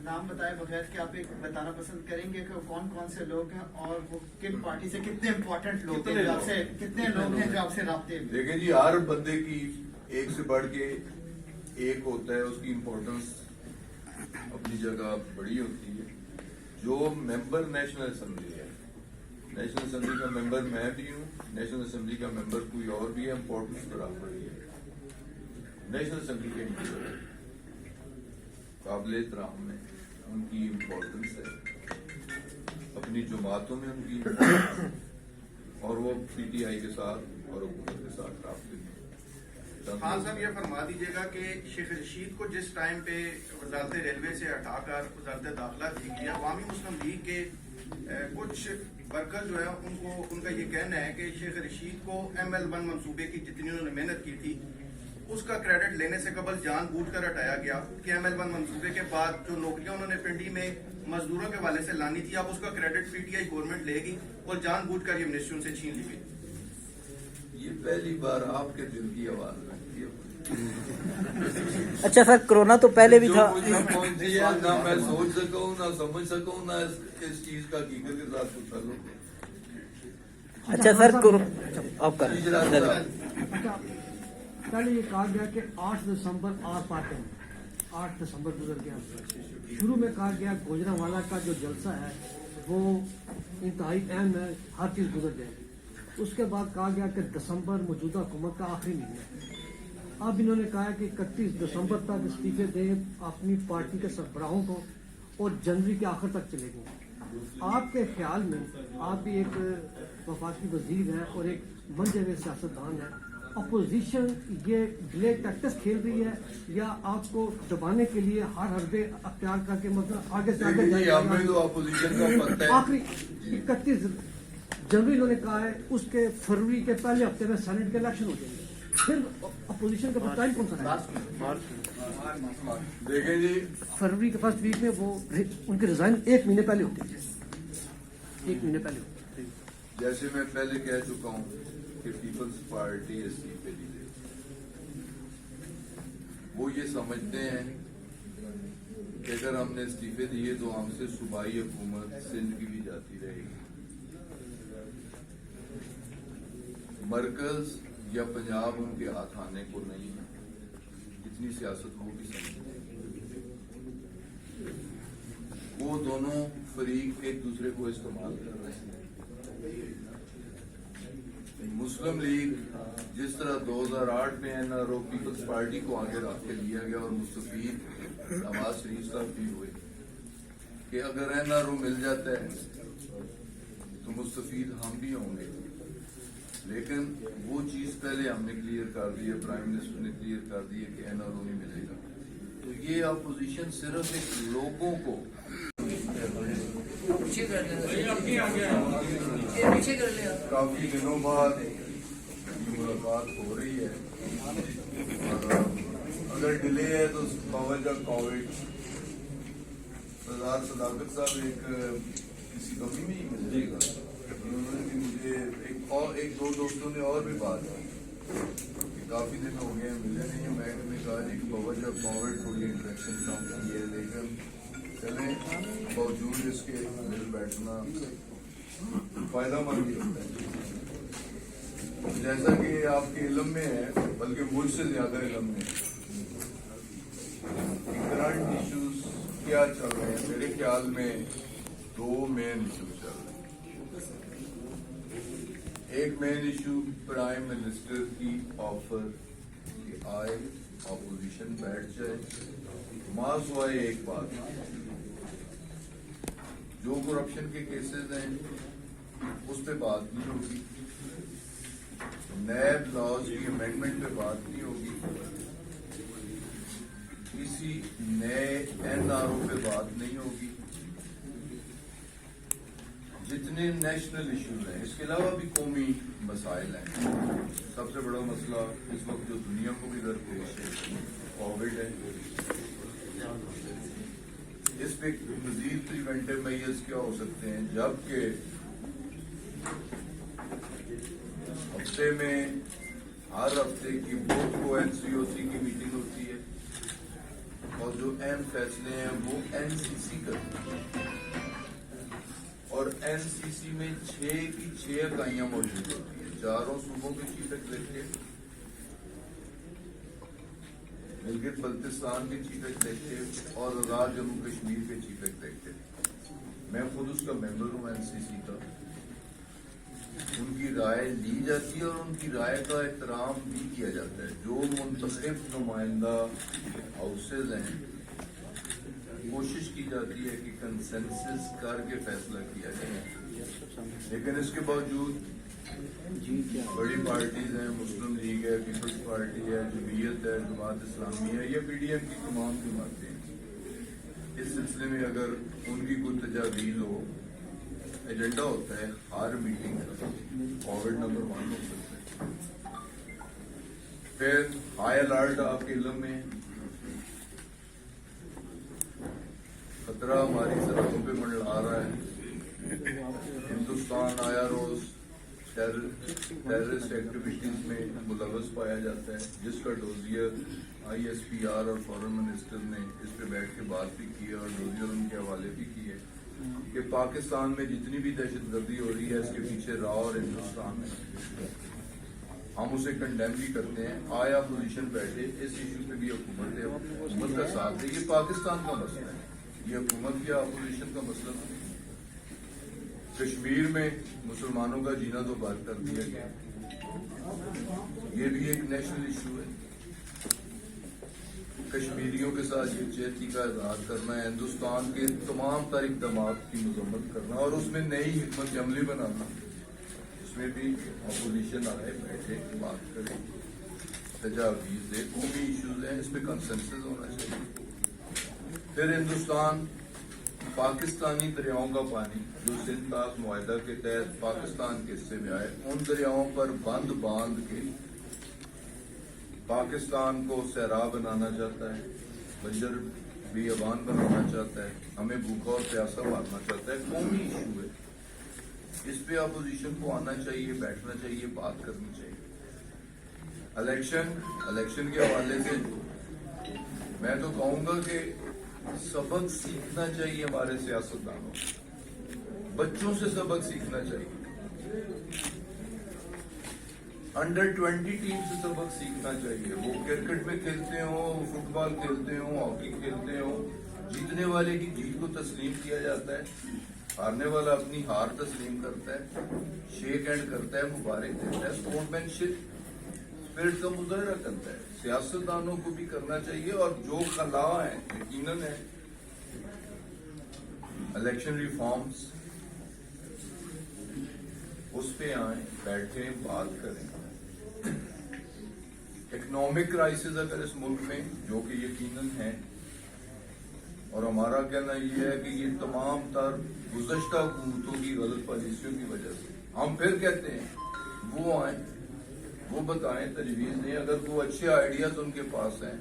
नाम बताए बगैर कि आप एक बताना पसंद करेंगे कि कौन कौन से लोग हैं और वो किन पार्टी से, कितने इम्पोर्टेंट लोग हैं जो आपसे, कितने लोग हैं जो आपसे राब्ते में? देखें जी, हर बंदे की एक से बढ़ के एक होता है, उसकी इम्पोर्टेंस अपनी जगह बड़ी होती है। जो मेंबर नेशनल असेंबली है, नेशनल असेंबली का मेंबर मैं भी हूँ, नेशनल असेंबली का मेंबर कोई और भी है, इम्पोर्टेंस बराबर ही है। नेशनल असेंबली के काबिल एहतराम में उनकी इम्पोर्टेंस है, अपनी जमातों में उनकी और वो PTI के साथ और हुकूमत के साथ राब्ते में। खान साहब ये फरमा दीजिएगा कि शेख रशीद को जिस टाइम पे वजारत रेलवे से हटाकर वजारत दाखिला दी गई है, अवामी मुस्लिम लीग के कुछ वर्कर जो है उनका ये कहना है कि शेख रशीद को ML1 मंसूबे की जितनी उन्होंने मेहनत की थी उसका क्रेडिट लेने से कबल जानबूझ कर हटाया गया कि ML1 मंसूबे के बाद जो नौकरियां उन्होंने पिंडी में मजदूरों के हवाले से लानी थी, अब उसका क्रेडिट PTI गवर्नमेंट लेगी और जानबूझ कर ये मिनिस्ट्री उनसे छीन ली गई। ये पहली बार आपके दिल की आवाज लगती है। अच्छा सर, कोरोना तो पहले भी था। जो कुछ ना पहुंची है, ना मैं सोच सकूं, ना समझ सकूं, ना इस चीज का हकीकत के साथ कुछ ताल्लुक है। अच्छा सर, आप कर अच्छा, पहले ये कहा गया कि 8 दिसंबर आर पाते हैं, 8 दिसंबर गुजर गया। शुरू में कहा गया गुजरांवाला का जो जलसा है वो इंतहाई अहम है, हर चीज़ गुजर जाएगी। उसके बाद कहा गया कि दिसंबर मौजूदा हुकूमत का आखिरी महीना है। अब इन्होंने कहा है कि 31 दिसंबर तक इस्तीफे दें अपनी पार्टी के सरबराहों को और जनवरी के आखिर तक चलेंगे। आपके ख्याल में, आप भी एक वफाकी वजीर हैं और एक मंजे हुए सियासतदान हैं, अपोजिशन ये डिले टैक्टिक्स खेल रही है या आपको दबाने के लिए हर हरबे अख्तियार करके मतलब आगे से आगे हमें तो अपोजिशन का पता है। आखिरी 31 जनवरी इन्होंने कहा है, उसके फरवरी के पहले हफ्ते में सेनेट के इलेक्शन हो जाएंगे, फिर अपोजिशन का टाइम कौन सा है? देखें जी, फरवरी के फर्स्ट वीक में वो उनके रिजाइन 1 महीने पहले होते हैं, 1 महीने पहले होते हैं। जैसे मैं पहले कह चुका हूं कि पीपल्स पार्टी इस्तीफे नहीं देती। वो ये समझते हैं कि अगर हमने इस्तीफे दिए तो हमसे सूबाई हुकूमत सिंध की भी जाती रहेगी। मरकज या पंजाब उनके हाथ आने को नहीं है, इतनी सियासत वो भी समझते हैं। वो दोनों फरीक एक दूसरे को इस्तेमाल कर रहे हैं। मुस्लिम लीग जिस तरह 2008 में NRO पीपल्स पार्टी को आगे रख के लिया गया और मुस्तफीद नवाज शरीफ साहब भी हुए कि अगर NRO मिल जाता है तो मुस्तफीद हम भी होंगे, लेकिन वो चीज पहले हमने क्लियर कर दी है, प्राइम मिनिस्टर ने क्लियर कर दी है कि NRO नहीं मिलेगा। तो ये अपोजिशन सिर्फ एक लोगों को काफी दिनों बाद मुलाकात हो रही है और अगर डिले है तो बावजह कोविड सरदार सदाकत साहब किसी कमी में ही मिलेगा। उन्होंने भी मुझे एक दो दोस्तों ने और भी बात की कि काफी दिन हो गए मिले नहीं। मैंने कहा जी कि बावजह कोविड थोड़ी इंटरेक्शन कम की है, लेकिन चले बावजूद इसके मिल बैठना फायदा मंद ही होता है। जैसा कि आपके इल्म में है, बल्कि मुझसे ज्यादा इल्म में करंट इश्यूज क्या चल रहे हैं, मेरे ख्याल में 2 मेन इशू चल रहे हैं। एक मेन इशू प्राइम मिनिस्टर की ऑफर कि आए ऑपोजिशन बैठ जाए, मास हुआ एक बात, जो करप्शन के केसेस हैं उस पे बात नहीं होगी, नैब लॉज की अमेंडमेंट पे बात नहीं होगी, किसी नए NRO पे बात नहीं होगी। जितने नेशनल इश्यूज हैं, इसके अलावा भी कौमी मसाइल हैं। सबसे बड़ा मसला इस वक्त जो दुनिया को भी दरपेश है कोविड है। इस पे मजीद प्रिवेंटिव मेजर्स क्या हो सकते हैं, जबकि हफ्ते में हर हफ्ते की बोर्ड को NCOC की मीटिंग होती है और जो अहम फैसले हैं वो NCC करती है और NCC में 6 की 6 इकाइयां मौजूद होती हैं, 4 सूबों के चीफ एग्जीक्यूटिव, गिलगित बल्तिस्तान के चीफ एग्जीक्यूटिव और आजाद जम्मू कश्मीर के चीफ एग्जीक्यूटिव। मैं खुद उसका मेंबर हूं NCC का। उनकी राय ली जाती है और उनकी राय का एहतराम भी किया जाता है। जो मुंतखब नुमाइंदा हाउसेज हैं, कोशिश की जाती है कि कंसेंसस करके फैसला किया जाए, लेकिन इसके बावजूद बड़ी पार्टीज हैं, मुस्लिम लीग है, पीपल्स पार्टी है, जमीयत है, जमात इस्लामी है या PDM की तमाम जमातें हैं। इस सिलसिले में अगर उनकी कोई तजावीज़ हो, एजेंडा होता है हर मीटिंग का कोविड नंबर 1 हो सकता है। फिर हाई अलर्ट आपके इलम में, खतरा हमारी सरहदों पे मंडरा रहा है। हिंदुस्तान आया रोज टेररिस्ट एक्टिविटीज में मुलव्वस पाया जाता है, जिसका डोजियर ISPR और फॉरेन मिनिस्टर ने इस पे बैठ के बात भी की है और डोजियर उनके हवाले भी की है कि पाकिस्तान में जितनी भी दहशतगर्दी हो रही है इसके पीछे राव और हिंदुस्तान है। हम उसे कंडेम भी करते हैं। आया पोजीशन बैठे इस इशू पे भी हुकूमत का साथ है। ये पाकिस्तान का मसला है, ये हुकूमत या अपोजिशन का मसला नहीं। कश्मीर में मुसलमानों का जीना तो बंद कर दिया गया, ये भी एक नेशनल इशू है। कश्मीरियों के साथ यकजहती का इजहार करना है, हिंदुस्तान के तमाम तारीख इक़दामात की मजम्मत करना और उसमें नई हिकमत अमली बनाना, इसमें भी अपोजिशन आए, बैठे, बात करें, तजावीज़ दे। कौमी इशूज हैं, इस पे कंसेंसस होना चाहिए। फिर हिंदुस्तान पाकिस्तानी दरियाओं का पानी जो सिंध ताक मुआहदा के तहत पाकिस्तान के हिस्से में आए, उन दरियाओं पर बंद बांध के पाकिस्तान को सहरा बनाना चाहता है, बंजर बेअबान बनाना चाहता है, हमें भूखा और प्यासा मारना चाहता है। कौमी इशू है, इस पे अपोजिशन को आना चाहिए, बैठना चाहिए, बात करनी चाहिए। इलेक्शन के हवाले से मैं तो कहूंगा कि सबक सीखना चाहिए हमारे सियासतदानों को, बच्चों से सबक सीखना चाहिए, अंडर 20 टीम से सबक सीखना चाहिए। वो क्रिकेट में खेलते हो, फुटबॉल खेलते हो, हॉकी खेलते हो, जीतने वाले की जीत को तस्लीम किया जाता है, हारने वाला अपनी हार तस्लीम करता है, शेक हैंड करता है, मुबारक देता है, स्पोर्ट्समैनशिप स्पिरिट का मुजाहरा करता है। सियासतदानों को भी करना चाहिए और जो खला है यकीनन है इलेक्शन रिफॉर्म्स, उस पे आए, बैठे, बात करें। इकोनॉमिक क्राइसिस अगर इस मुल्क में, जो कि यकीनन है, और हमारा कहना यह है कि ये तमाम तर गुज़श्ता हुकूमतों की गलत पॉलिसियों की वजह से, हम फिर कहते हैं वो आए, वो बताएं, तजवीज़ दें। अगर वो अच्छे आइडियाज उनके पास हैं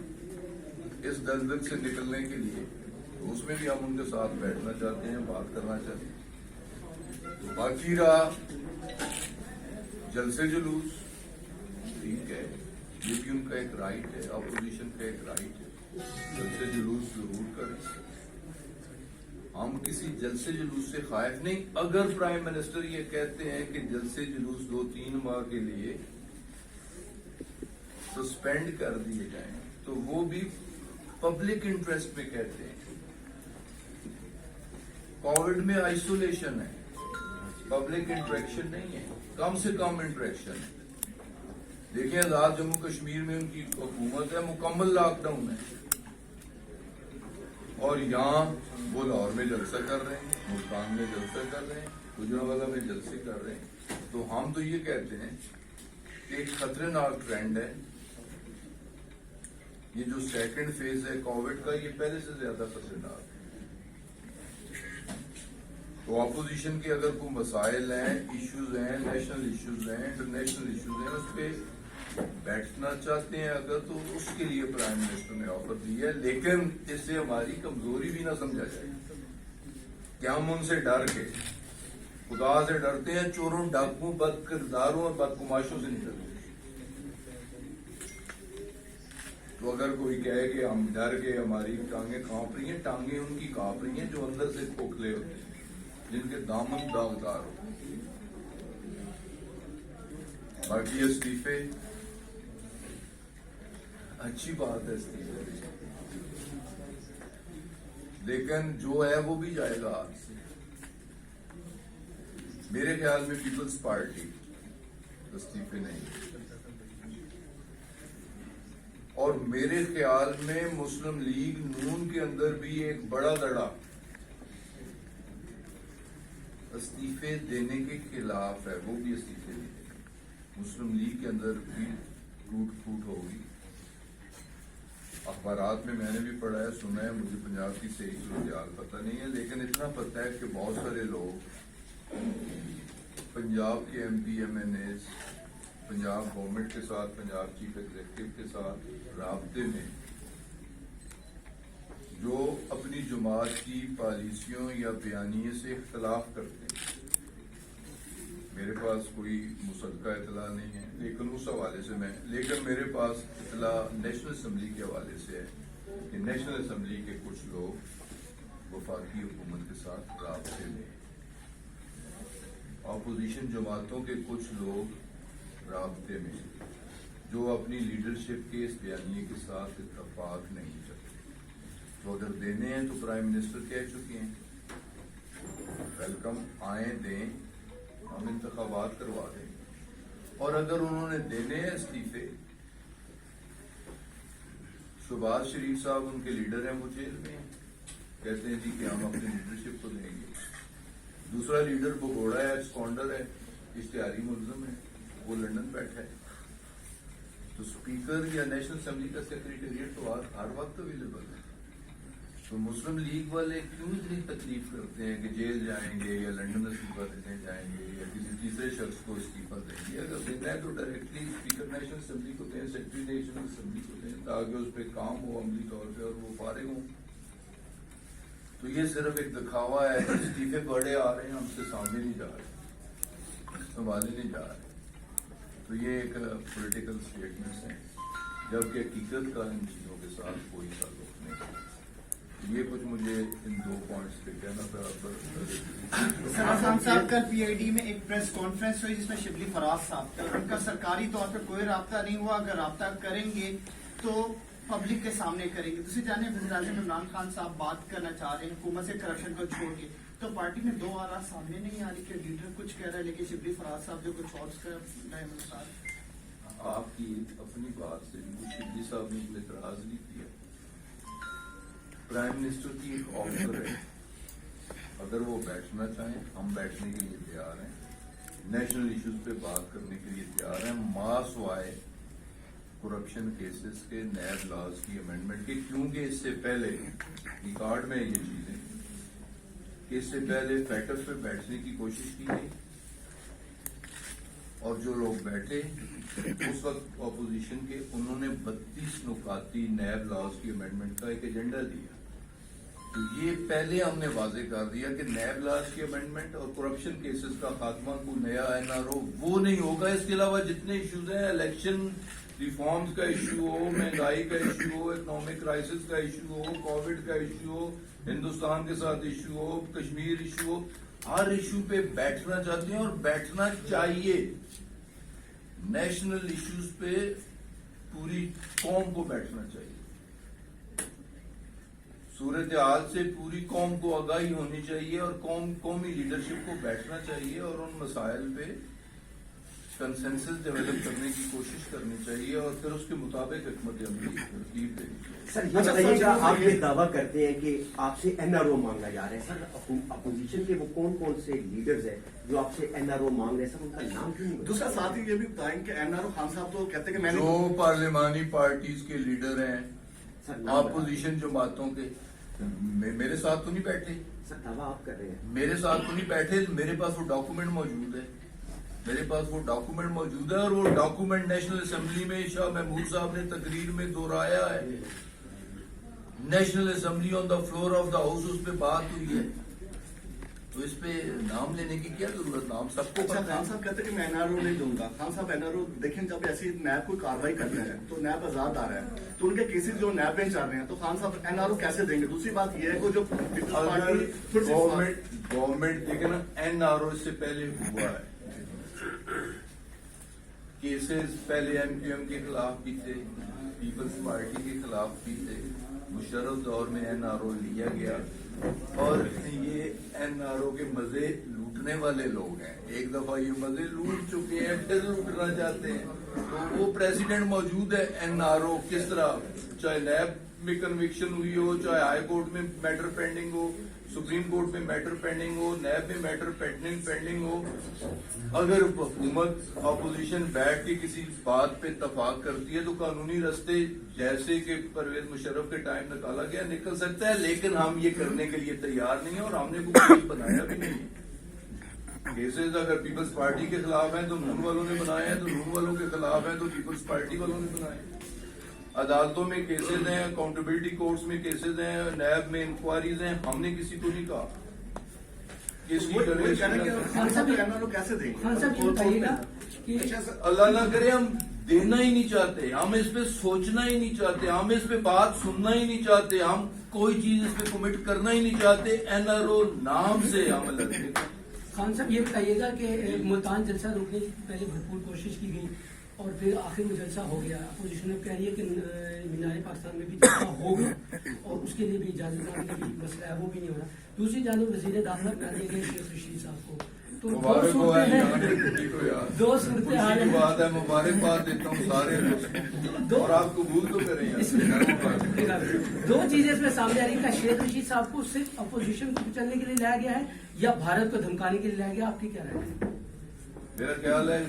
इस दलदल से निकलने के लिए, तो उसमें भी हम उनके साथ बैठना चाहते हैं, बात करना चाहते हैं। बाकी रहा जलसे जुलूस, ठीक है, ये भी उनका एक राइट है, अपोजिशन का एक राइट है, जलसे जुलूस जरूर करें। हम किसी जलसे जुलूस से खाइफ नहीं। अगर प्राइम मिनिस्टर ये कहते हैं कि जलसे जुलूस 2-3 माह के लिए सस्पेंड कर दिए जाएं, तो वो भी पब्लिक इंटरेस्ट में कहते हैं। कोविड में आइसोलेशन है, पब्लिक इंटरेक्शन नहीं है, कम से कम इंटरेक्शन है। देखिए आजाद जम्मू कश्मीर में उनकी हुकूमत है, मुकम्मल लॉकडाउन है, और यहाँ वो लाहौर में जलसा कर रहे हैं, मुल्तान में जलसा कर रहे हैं, गुजरांवाला में जलसे कर रहे हैं। तो हम तो ये कहते हैं कि एक खतरनाक ट्रेंड है, ये जो सेकंड फेज है कोविड का, ये पहले से ज्यादा खतरनाक है। तो अपोजिशन के अगर कोई मसाइल हैं, इश्यूज हैं, नेशनल इश्यूज हैं, इंटरनेशनल इश्यूज हैं, उस पर बैठना चाहते हैं अगर, तो उसके लिए प्राइम मिनिस्टर ने ऑफर दी है। लेकिन इससे हमारी कमजोरी भी ना समझा जाए कि हम उनसे डर के, खुदा से डरते हैं, चोरों, डाकुओं, बद किरदारों और बदकुमाशों से नहीं डरते। तो अगर कोई कहे कि हम डर के, हमारी टांगे कांप रही हैं, टांगे उनकी कांप रही हैं जो अंदर से खोखले होते हैं, जिनके दामन दागदार हो। बाकी इस्तीफे अच्छी बात है, इस्तीफे, लेकिन जो है वो भी जाएगा हाथ से। मेरे ख्याल में पीपल्स पार्टी इस्तीफे नहीं, और मेरे ख्याल में मुस्लिम लीग नून के अंदर भी एक बड़ा दड़ा इस्तीफे देने के खिलाफ है, वो भी इस्तीफे देंगे। मुस्लिम लीग के अंदर भी टूट फूट होगी। अखबारात में मैंने भी पढ़ा है, सुना है, मुझे पंजाब की सही सूरत पता नहीं है, लेकिन इतना पता है कि बहुत सारे लोग पंजाब के MP MNAs पंजाब गवर्नमेंट के साथ, पंजाब चीफ एग्जीक्यूटिव के साथ राब्ते में जो अपनी जमात की पॉलिसियों या बयानिए से इख्तलाफ करते हैं, मेरे पास कोई मुसद्दका इतला नहीं है, लेकिन उस हवाले से लेकिन मेरे पास इतला नेशनल असम्बली के हवाले से है कि नेशनल असम्बली के कुछ लोग वफाकी हुकूमत के साथ राब्ते में, अपोजिशन जमातों के कुछ लोग राब्ते में, जो अपनी लीडरशिप के इस बयानिए के साथ इत्तफाक नहीं करते। तो अगर देने हैं तो प्राइम मिनिस्टर कह चुके हैं, वेलकम, आए दें, हम इंतखाबात करवा देंगे। और अगर उन्होंने देने हैं इस्तीफे, शहबाज शरीफ साहब उनके लीडर हैं, वो जेल में हैं, कहते हैं जी कि हम अपनी लीडरशिप को देंगे। दूसरा लीडर भगोड़ा है, स्कॉन्डर है, इश्तिहारी मुलजम है, वो लंदन बैठा है। तो स्पीकर या नेशनल असेंबली का सेक्रेटेरिएट तो हर वक्त अवेलेबल है। तो मुस्लिम लीग वाले क्यों इतनी तकलीफ करते हैं कि जेल जाएंगे या लंदन इस्तीफा देने जाएंगे या किसी तीसरे शख्स को इस्तीफा देंगे? अगर देना है तो डायरेक्टली स्पीकर नेशनल असेंबली को दें, सेक्रेटरी नेशनल असेंबली को दें, ताकि उस पर काम हो अमली तौर पर और वो फारिग हों। तो ये सिर्फ एक दिखावा है, इस्तीफे बड़े आ रहे हैं, हमसे सामने नहीं जा रहे, संभाले नहीं जा रहे। तो ये एक पॉलिटिकल स्टेटमेंट्स हैं, जबकि हकीकत का इन चीज़ों के साथ कोई ताल्लुक नहीं। ये कुछ मुझे इन दो पॉइंट्स पे कहना था। सराफान साहब, कल पीआईडी में एक प्रेस कॉन्फ्रेंस हुई जिसमें शिबली फराज साहब थे, और उनका सरकारी तौर पर कोई राब्ता नहीं हुआ। अगर राब्ता करेंगे तो पब्लिक के सामने करेंगे। दूसरी जाने वज़ीर-ए-आज़म इमरान खान साहब बात करना चाह रहे हैं हुकूमत से करप्शन को छोड़ के, तो पार्टी में दो आरा सामने नहीं आ रही कि लीडर कुछ कह रहा है लेकिन शिबली फराज साहब जो कुछ और कर रहे हैं। आपकी अपनी बात से शिबली साहब ने कोई एतराज नहीं किया। प्राइम मिनिस्टर की एक ऑफर है, अगर वो बैठना चाहें, हम बैठने के लिए तैयार हैं, नेशनल इश्यूज पे बात करने के लिए तैयार हैं, मास वाए करप्शन केसेस के, नैब लॉज की अमेंडमेंट के, क्योंकि इससे पहले रिकॉर्ड में ये चीजें कि इससे पहले फैक्टर्स पे बैठने की कोशिश की गई और जो लोग बैठे उस वक्त अपोजिशन के, उन्होंने 32 नुकाती नैब लॉज की अमेंडमेंट का एक एजेंडा दिया। तो ये पहले हमने वाजे कर दिया कि नैब लॉज की अमेंडमेंट और करप्शन केसेस का खात्मा, को नया एनआरओ वो नहीं होगा। इसके अलावा जितने इश्यूज हैं, इलेक्शन रिफॉर्म्स का इश्यू हो, महंगाई का इश्यू हो, इकोनॉमिक क्राइसिस का इश्यू हो, कोविड का इश्यू हो, हिंदुस्तान के साथ इश्यू हो, कश्मीर इश्यू हो, हर इश्यू पे बैठना चाहते हैं और बैठना चाहिए। नेशनल इश्यूज पे पूरी कौम को बैठना चाहिए। सूरत हाल से पूरी कौम को आगाही होनी चाहिए और कौमी लीडरशिप को बैठना चाहिए और उन मसाइल पे कंसेंसस डेवलप करने की कोशिश करनी चाहिए और फिर उसके मुताबिक हिकमत अमली तरतीब देनी चाहिए। सर ये बताइएगा, आप ये दावा करते हैं कि आपसे एनआरओ मांगा जा रहा है, सर अपोजिशन के वो कौन कौन से लीडर्स हैं जो आपसे एनआरओ मांग रहे हैं, सर उनका नाम क्यों नहीं? दूसरा साथ ही ये भी बताएं कि एनआरओ खान साहब तो कहते हैं कि मैंने जो पार्लिमानी पार्टीज के लीडर हैं, सर अपोजिशन जमातों के, मेरे साथ तो नहीं बैठे। सर दावा आप कर रहे हैं, मेरे साथ तो नहीं बैठे, मेरे पास वो डॉक्यूमेंट मौजूद है, मेरे पास वो डॉक्यूमेंट मौजूद है और वो डॉक्यूमेंट नेशनल असेंबली में शाह महमूद साहब ने तकरीर में दोहराया है। National assembly on the floor of the house, उस पर बात हुई है। तो इस पे नाम लेने की क्या जरूरत, नाम सबको अच्छा, पता खान है। साहब कहते हैं कि मैं एनआरओ नहीं दूंगा। खान साहब एनआरओ देखें, जब ऐसी नैब कोई कार्रवाई करते हैं तो नैब आजाद आ रहा है, तो उनके केसेस जो नैब बेंच आ रहे हैं, तो खान साहब एनआरओ कैसे देंगे? दूसरी बात यह है कि जो गवर्नमेंट देखे ना, एनआरओ से पहले हुआ है, केसेस पहले एमक्यूएम के खिलाफ भी थे, पीपल्स पार्टी के खिलाफ भी थे, मुशर्रफ दौर में एनआरओ लिया गया और ये एनआरओ के मजे लूटने वाले लोग हैं। एक दफा ये मजे लूट चुके हैं, फिर लूटना चाहते हैं। तो वो प्रेसिडेंट मौजूद है, एनआरओ किस तरह, चाहे नैब में कन्विक्शन हुई हो, चाहे हाई कोर्ट में मैटर पेंडिंग हो, सुप्रीम कोर्ट में मैटर पेंडिंग हो, नैब में मैटर पेंडिंग हो, अगर हुकूमत अपोजिशन बैठ के किसी बात पे इत्तफाक करती है तो कानूनी रास्ते जैसे कि परवेज मुशर्रफ के टाइम निकाला गया निकल सकता है, लेकिन हम ये करने के लिए तैयार नहीं है और हमने कोई बनाया भी नहीं है। केसेस अगर पीपल्स पार्टी के खिलाफ हैं तो नून वालों ने बनाए हैं, तो नून वालों के खिलाफ हैं तो पीपल्स पार्टी वालों ने बनाए हैं। अदालतों में केसेस हैं, अकाउंटेबिलिटी कोर्ट्स में केसेस हैं, नैब में इंक्वायरीज हैं, हमने किसी को नहीं कहा कि इसकी वही कहने के खान साहब करें। एनआरओ कैसे देंगे? खान साहब ये बताइएगा कि अल्लाह ना करे हम देना ही नहीं चाहते, हम इस पे सोचना ही नहीं चाहते, हम इस पे बात सुनना ही नहीं चाहते, हम कोई चीज इस पे कमिट करना ही नहीं चाहते। एनआरओ नाम से हम लड़ते। खान साहब ये बताइएगा कि मुल्तान जलसा रोकने की पहले भरपूर कोशिश की गई और फिर आखिर में जलसा हो गया। अपोजिशन ने कह रही है कि मीनार पाकिस्तान में भी जलसा होगा और उसके लिए भी इजाजत मांगने का भी मसला है, वो भी नहीं हो रहा। दूसरी जानब वजीर दाखिला बना दिए गए शेख रशीद साहब को, तो मुबारक हो दो सूरत हाल की बात है, मुबारकबाद देता हूँ सारे दोस्तों और आप कबूल तो करें यार। दो चीजें इसमें सामने आ रही है, शेख रशीद साहब को सिर्फ अपोजिशन को कुचलने के लिए लाया गया है या भारत को धमकाने के लिए लाया गया, आपकी क्या राय है? मेरा ख्याल है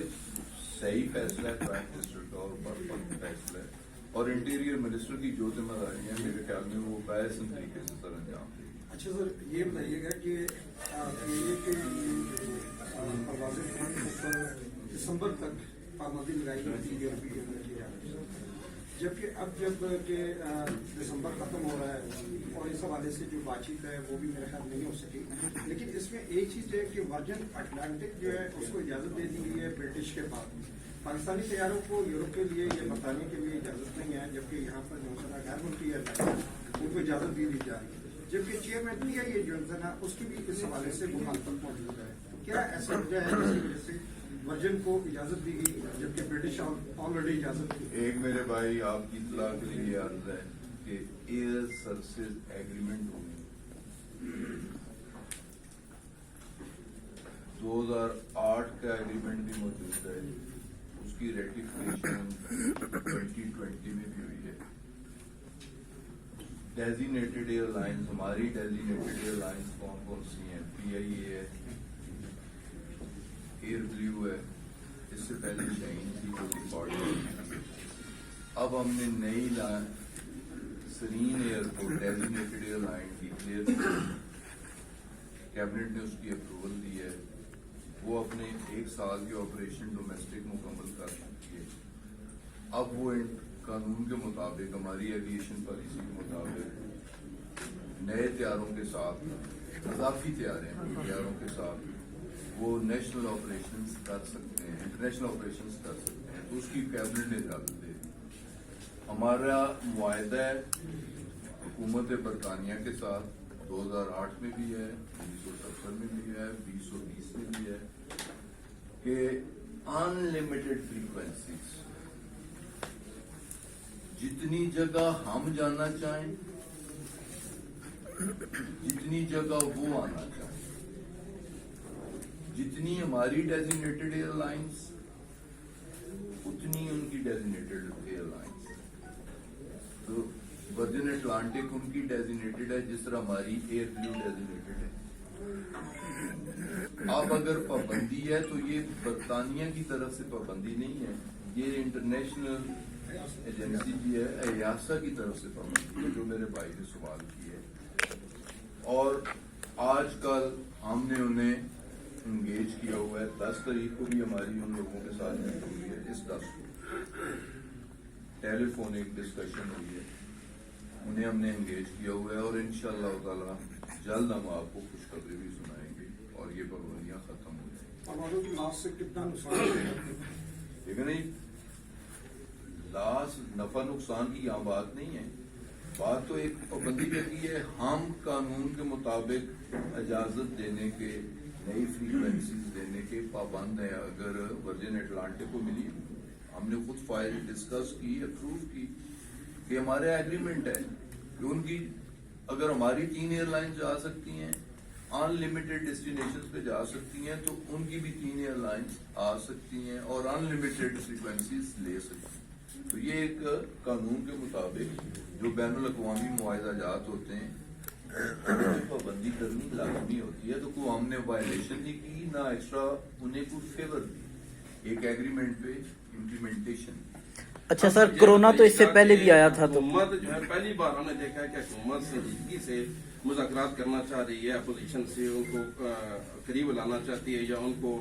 सही फैसला है प्राइम मिनिस्टर का और परफेक्ट फैसला है, और इंटीरियर मिनिस्टर की जो जिम्मेदारी है मेरे ख्याल में वो बैसन तरीके से सर अंजाम देगी। अच्छा सर, ये बताइएगा कि ये कि परवाज़ खान पर दिसंबर तक पाबंदी लगाई गई थी यूरोपीय यूनियन की जानिब से, जबकि अब जब कि दिसंबर खत्म हो रहा है और इस हवाले से जो बातचीत है वो भी मेरे ख्याल नहीं हो सकी। लेकिन इसमें एक चीज़ है कि वर्जिन अटलांटिक जो है उसको इजाज़त दे दी गई है ब्रिटिश के बाद। पाकिस्तानी तैयारों को यूरोप के लिए या बरतानिया के लिए इजाज़त नहीं है, जबकि यहाँ पर जो गैर मुल्की है उनको इजाज़त भी दी जा रही है। जबकि चेयरमैन PIA जो है उसकी भी इस हवाले से मुखालफत मौजूद है। क्या ऐसा वजह है जिसकी वजह से वर्जिन को इजाज़त दी गई जबकि ब्रिटिश ऑलरेडी इजाज़त दी? एक मेरे भाई आपकी इतला के लिए अर्ज है कि एयर सर्विसेज एग्रीमेंट होगी 2008 का एग्रीमेंट भी मौजूद है, उसकी रेटिफिकेशन 2020 में भी हुई है। डेजिग्नेटेड एयरलाइंस, हमारी डेजिग्नेटेड एयरलाइंस कौन कौन सी हैं? PIA है, एयर ब्लू है, इससे पहले शाहीन थी जो डिफॉल्ट। अब हमने नई लाइन सरीन एयरपोर्ट डेजिग्नेटेड एयरलाइन डिक्लेयर की, कैबिनेट ने उसकी अप्रूवल दी है, वो अपने 1 साल के ऑपरेशन डोमेस्टिक मुकम्मल कर चुकी है। अब वो कानून के मुताबिक, हमारी एविएशन पॉलिसी के मुताबिक नए तैयारों के साथ, इजाफी तैयारों के साथ वो नेशनल ऑपरेशंस कर सकते हैं, इंटरनेशनल ऑपरेशंस कर सकते हैं, तो उसकी कैबिनेट ने इजाजत दे दी। हमारा मुआहदा है हुकूमत बरतानिया के साथ 2008 में भी है, 1970 में भी है, 2020 में भी है कि अनलिमिटेड फ्रीक्वेंसीज, जितनी जगह हम जाना चाहें, जितनी जगह वो आना चाहें, जितनी हमारी डेजिग्नेटेड एयरलाइंस उतनी उनकी डेजिग्नेटेड एयरलाइंस। तो वर्जिन अटलांटिक उनकी डेजिग्नेटेड है जिस तरह हमारी एयर ब्लू डेजिग्नेटेड है। अब अगर पाबंदी है तो ये बरतानिया की तरफ से पाबंदी नहीं है, ये इंटरनेशनल एजेंसी की है, EASA की तरफ से पाबंदी है, जो मेरे भाई ने सवाल की है। और आजकल हमने उन्हें इंगेज किया हुआ है, 10 तारीख को भी हमारी उन लोगों के साथ मीटिंग हुई है, इस 10 को टेलीफोनिक डिस्कशन हुई है, उन्हें हमने इंगेज किया हुआ है और इंशाअल्लाह ताला जल्द हम आपको खुशखबरी भी सुनाएंगे और ये पाबंदियां खत्म हो जाएंगी। की लाश से कितना नुकसान है? लेकिन नहीं, लाश नफा नुकसान की यहाँ बात नहीं है, बात तो एक पाबंदी की है। हम कानून के मुताबिक इजाजत देने के, नई फ्रीक्वेंसीज देने के पाबंद है। अगर वर्जिन अटलांटिक को मिली, हमने खुद फाइल डिस्कस की, अप्रूव की कि हमारे एग्रीमेंट है कि उनकी, अगर हमारी 3 एयरलाइंस जा सकती हैं, अनलिमिटेड डेस्टिनेशंस पे जा सकती हैं, तो उनकी भी 3 एयरलाइंस आ सकती हैं और अनलिमिटेड फ्रीक्वेंसीज ले सकती हैं। तो ये एक कानून के मुताबिक जो बैनुल अक़वामी मुआहदात होते हैं पाबंदी करनी लाजमी होती है। तो कोई हमने वायलेशन नहीं की, ना एक्स्ट्रा उन्हें कोई फेवर दी, एक एग्रीमेंट पे इम्प्लीमेंटेशन। अच्छा सर, कोरोना तो इससे पहले भी आया था तो हुकूमत जो है पहली बार हमने देखा है कि हुकूमत संजीदगी से मुज़ाकरात करना चाह रही है, अपोजिशन से उनको करीब लाना चाहती है या उनको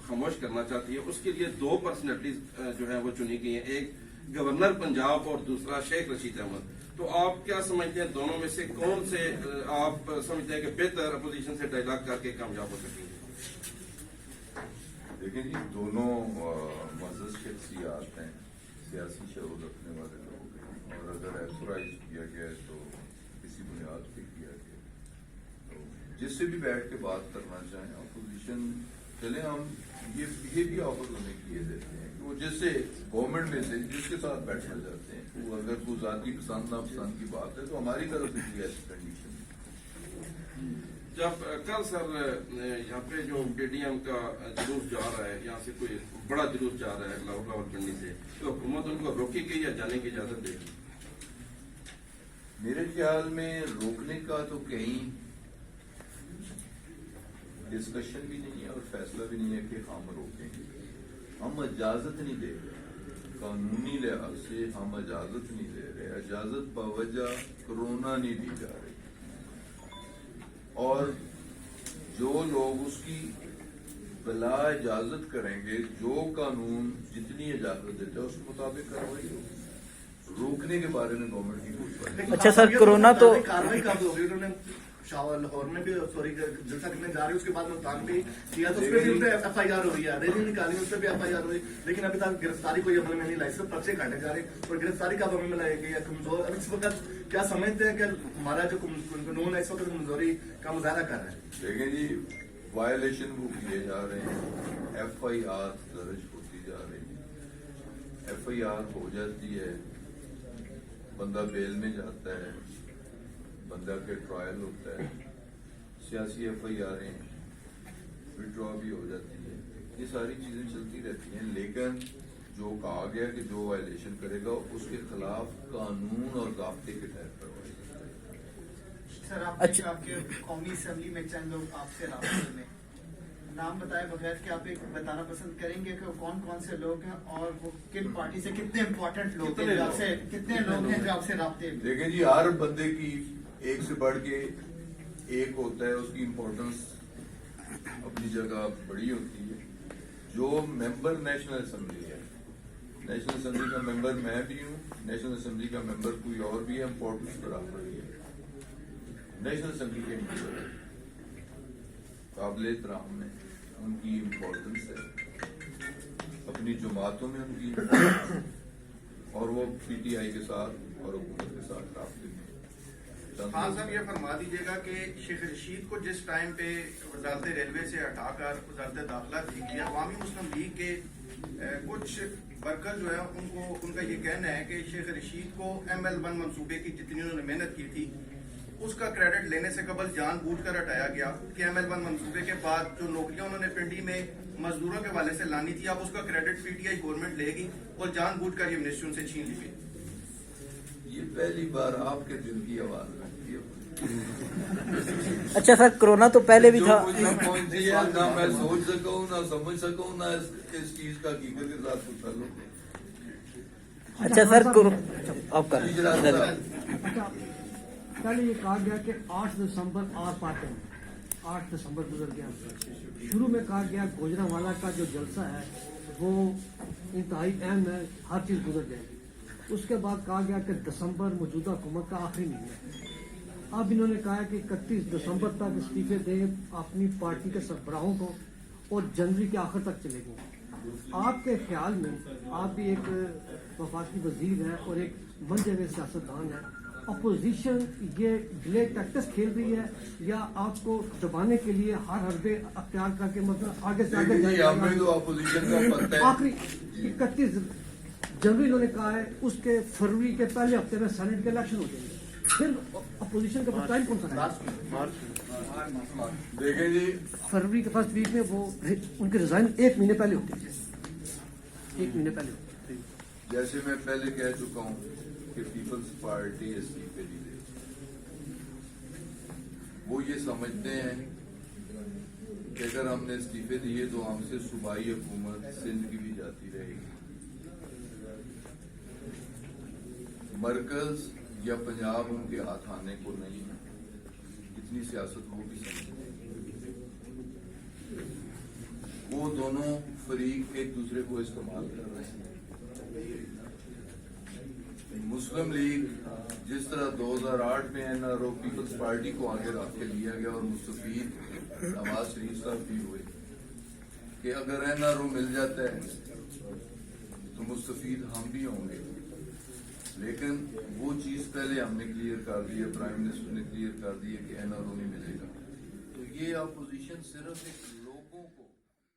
खामोश करना चाहती है। उसके लिए दो पर्सनैलिटीज जो है वो चुनी गई हैं, एक गवर्नर पंजाब और दूसरा शेख रशीद अहमद। तो आप क्या समझते हैं दोनों में से कौन से आप समझते हैं कि बेहतर अपोजिशन से डायलॉग करके कामयाब हो सकेंगे? देखिए जी, दोनों मज़हब शख्सियात हैं, सियासी शऊर रखने वाले लोग हैं, और अगर एथोराइज किया गया है तो किसी बुनियाद पे किया गया, तो जिससे भी बैठ के बात करना चाहें अपोजिशन, चले हम ये भी ऑफर उन्हें किए देते हैं कि वो जैसे गवर्नमेंट में से जिसके साथ बैठना चाहते हैं, वो अगर वो जाती पसंद ना पसंद की बात है तो हमारी तरफ से भी ऐसी कंडीशन है। जब कल सर यहाँ पे जो PDM का जुलूस जा रहा है, यहाँ से कोई बड़ा जुलूस जा रहा है लाहौर रावलपिंडी से, तो हुकूमत उनको रोकेगी या जाने की इजाजत देगी? मेरे ख्याल में रोकने का तो कहीं डिस्कशन भी नहीं है और फैसला भी नहीं है कि हम रोकेंगे। हम इजाजत नहीं दे रहे, कानूनी लिहाज से हम इजाजत नहीं दे रहे। इजाजत बावजह कोरोना नहीं दी जा रही, और जो लोग उसकी बिला इजाजत करेंगे, जो कानून जितनी इजाजत देता है उस मुताबिक कार्रवाई होगी। रोकने के बारे में गवर्नमेंट की कोई बात नहीं। अच्छा सर, कोरोना तो कार्रवाई कब होगी? उन्होंने लाहौर में भी सॉरी जलसा करने जा रही है, उसके बाद मुल्तान भी किया तो उस पर भी FIR हो रही है, रैली निकाली उस पर भी FIR हो रही है, लेकिन अभी तक गिरफ्तारी कोई अमल में नहीं लाई, सिर्फ पर्चे काटे जा रहे और गिरफ्तारी कब अमल में लाई गई है? कमजोर अब इस वक्त क्या समझते हैं कि हमारा जो कानून है इस वक्त कमजोरी का मुजाहरा कर रहा है? देखें जी, वायलेशन वो किए जा रहे हैं, FIR दर्ज होती जा रही है, FIR हो जाती है, बंदा बेल में जाता है, बंदा के ट्रायल होता है, सियासी FIR विड्रॉ भी हो जाती है, ये सारी चीजें चलती रहती हैं। लेकिन जो कहा गया कि जो वायलेशन करेगा उसके खिलाफ कानून और ज़ाब्ते के तहत कार्रवाई करेगी। सर आपने आपके कौमी असेंबली में चंद लोग आपसे राब्ते में, नाम बताए बगैर कि आप एक बताना पसंद करेंगे कि कौन कौन से लोग हैं और वो किन पार्टी से, कितने इम्पोर्टेंट लोग हैं आपसे, कितने लोग हैं जो आपसे राब्ते में? देखें जी, हर बंदे की एक से बढ़ के एक होता है, उसकी इम्पोर्टेंस अपनी जगह बड़ी होती है। जो मेंबर नेशनल असेंबली है, नेशनल असेंबली का मेंबर मैं भी हूँ, नेशनल असेंबली का मेंबर कोई और भी है, इम्पोर्टेंस बराबर ही है। नेशनल असेंबली के मेंबर काबिल एहतराम है, उनकी इम्पोर्टेंस है अपनी जमातों में उनकी, और वो PTI के साथ और हुकूमत के साथ राब्ते में। खान साहब ये फरमा दीजिएगा कि शेख रशीद को जिस टाइम पे वजारत रेलवे से हटाकर वजारत दाखिला दी गई है, अवामी मुस्लिम लीग के कुछ वर्कर जो है उनका ये कहना है कि शेख रशीद को ML1 मंसूबे की जितनी उन्होंने मेहनत की थी उसका क्रेडिट लेने से कबल जानबूझकर हटाया गया कि ML1 मंसूबे के बाद जो नौकरियां उन्होंने पिंडी में मजदूरों के हवाले से लानी थी, अब उसका क्रेडिट PTI गवर्नमेंट लेगी और जानबूझकर ये मिनिस्ट्री उनसे छीन ली गई। ये पहली बार आपके दिल की आवाज लगती है। अच्छा सर, कोरोना तो पहले भी था, कौन सी है ना मैं सोच सकूं ना समझ सकूं ना इस चीज का हकीकत के साथ कुछ ताल्लुक। अच्छा सर, आप कर अच्छा, पहले ये कहा गया कि 8 दिसंबर आर पार्टी में 8 दिसंबर गुजर गया। शुरू में कहा गया गुजरांवाला का जो जलसा है वो इंतहाई अहम है, हर चीज़ गुजर जाएगी। उसके बाद कहा गया कि दिसंबर मौजूदा हुकूमत का आखिरी महीना। अब इन्होंने कहा है कि 31 दिसंबर तक इस्तीफे दें अपनी पार्टी के सरबराहों को और जनवरी के आखिर तक चलेंगे। आपके ख्याल में, आप भी एक वफाकी वजीर हैं और एक मंजे हुए सियासतदान हैं, अपोजिशन ये डिले टैक्टिक्स खेल रही है या आपको दबाने के लिए हर हरबे अख्तियार करके मतलब आगे से आगे तो अपोजिशन का पता है। आखिरी 31 जनवरी इन्होंने कहा है, उसके फरवरी के पहले हफ्ते में सेनेट के इलेक्शन हो जाएंगे, फिर अपोजिशन का टाइम कौन सा है? देखें जी, फरवरी के फर्स्ट वीक में वो उनके रिजाइन 1 महीने पहले होते हैं, 1 महीने पहले होते हैं। जैसे मैं पहले कह चुका हूं कि पीपल्स पार्टी इस्तीफे नहीं देती। वो ये समझते हैं कि अगर हमने इस्तीफे दिए तो हमसे सूबाई हुकूमत सिंध की भी जाती रहेगी। मरकज या पंजाब उनके हाथ आने को नहीं है, इतनी सियासत वो भी समझते हैं। वो दोनों फरीक एक दूसरे को इस्तेमाल कर रहे हैं। मुस्लिम लीग जिस तरह 2008 में एनआरओ पीपल्स पार्टी को आगे रख के लिया गया और मुस्तफीद नवाज शरीफ साहब भी हुए कि अगर एनआरओ मिल जाता है तो मुस्तफीद हम भी होंगे, लेकिन वो चीज पहले हमने क्लियर कर दी है, प्राइम मिनिस्टर ने क्लियर कर दी है कि एनआरओ नहीं मिलेगा। तो ये अपोजिशन सिर्फ एक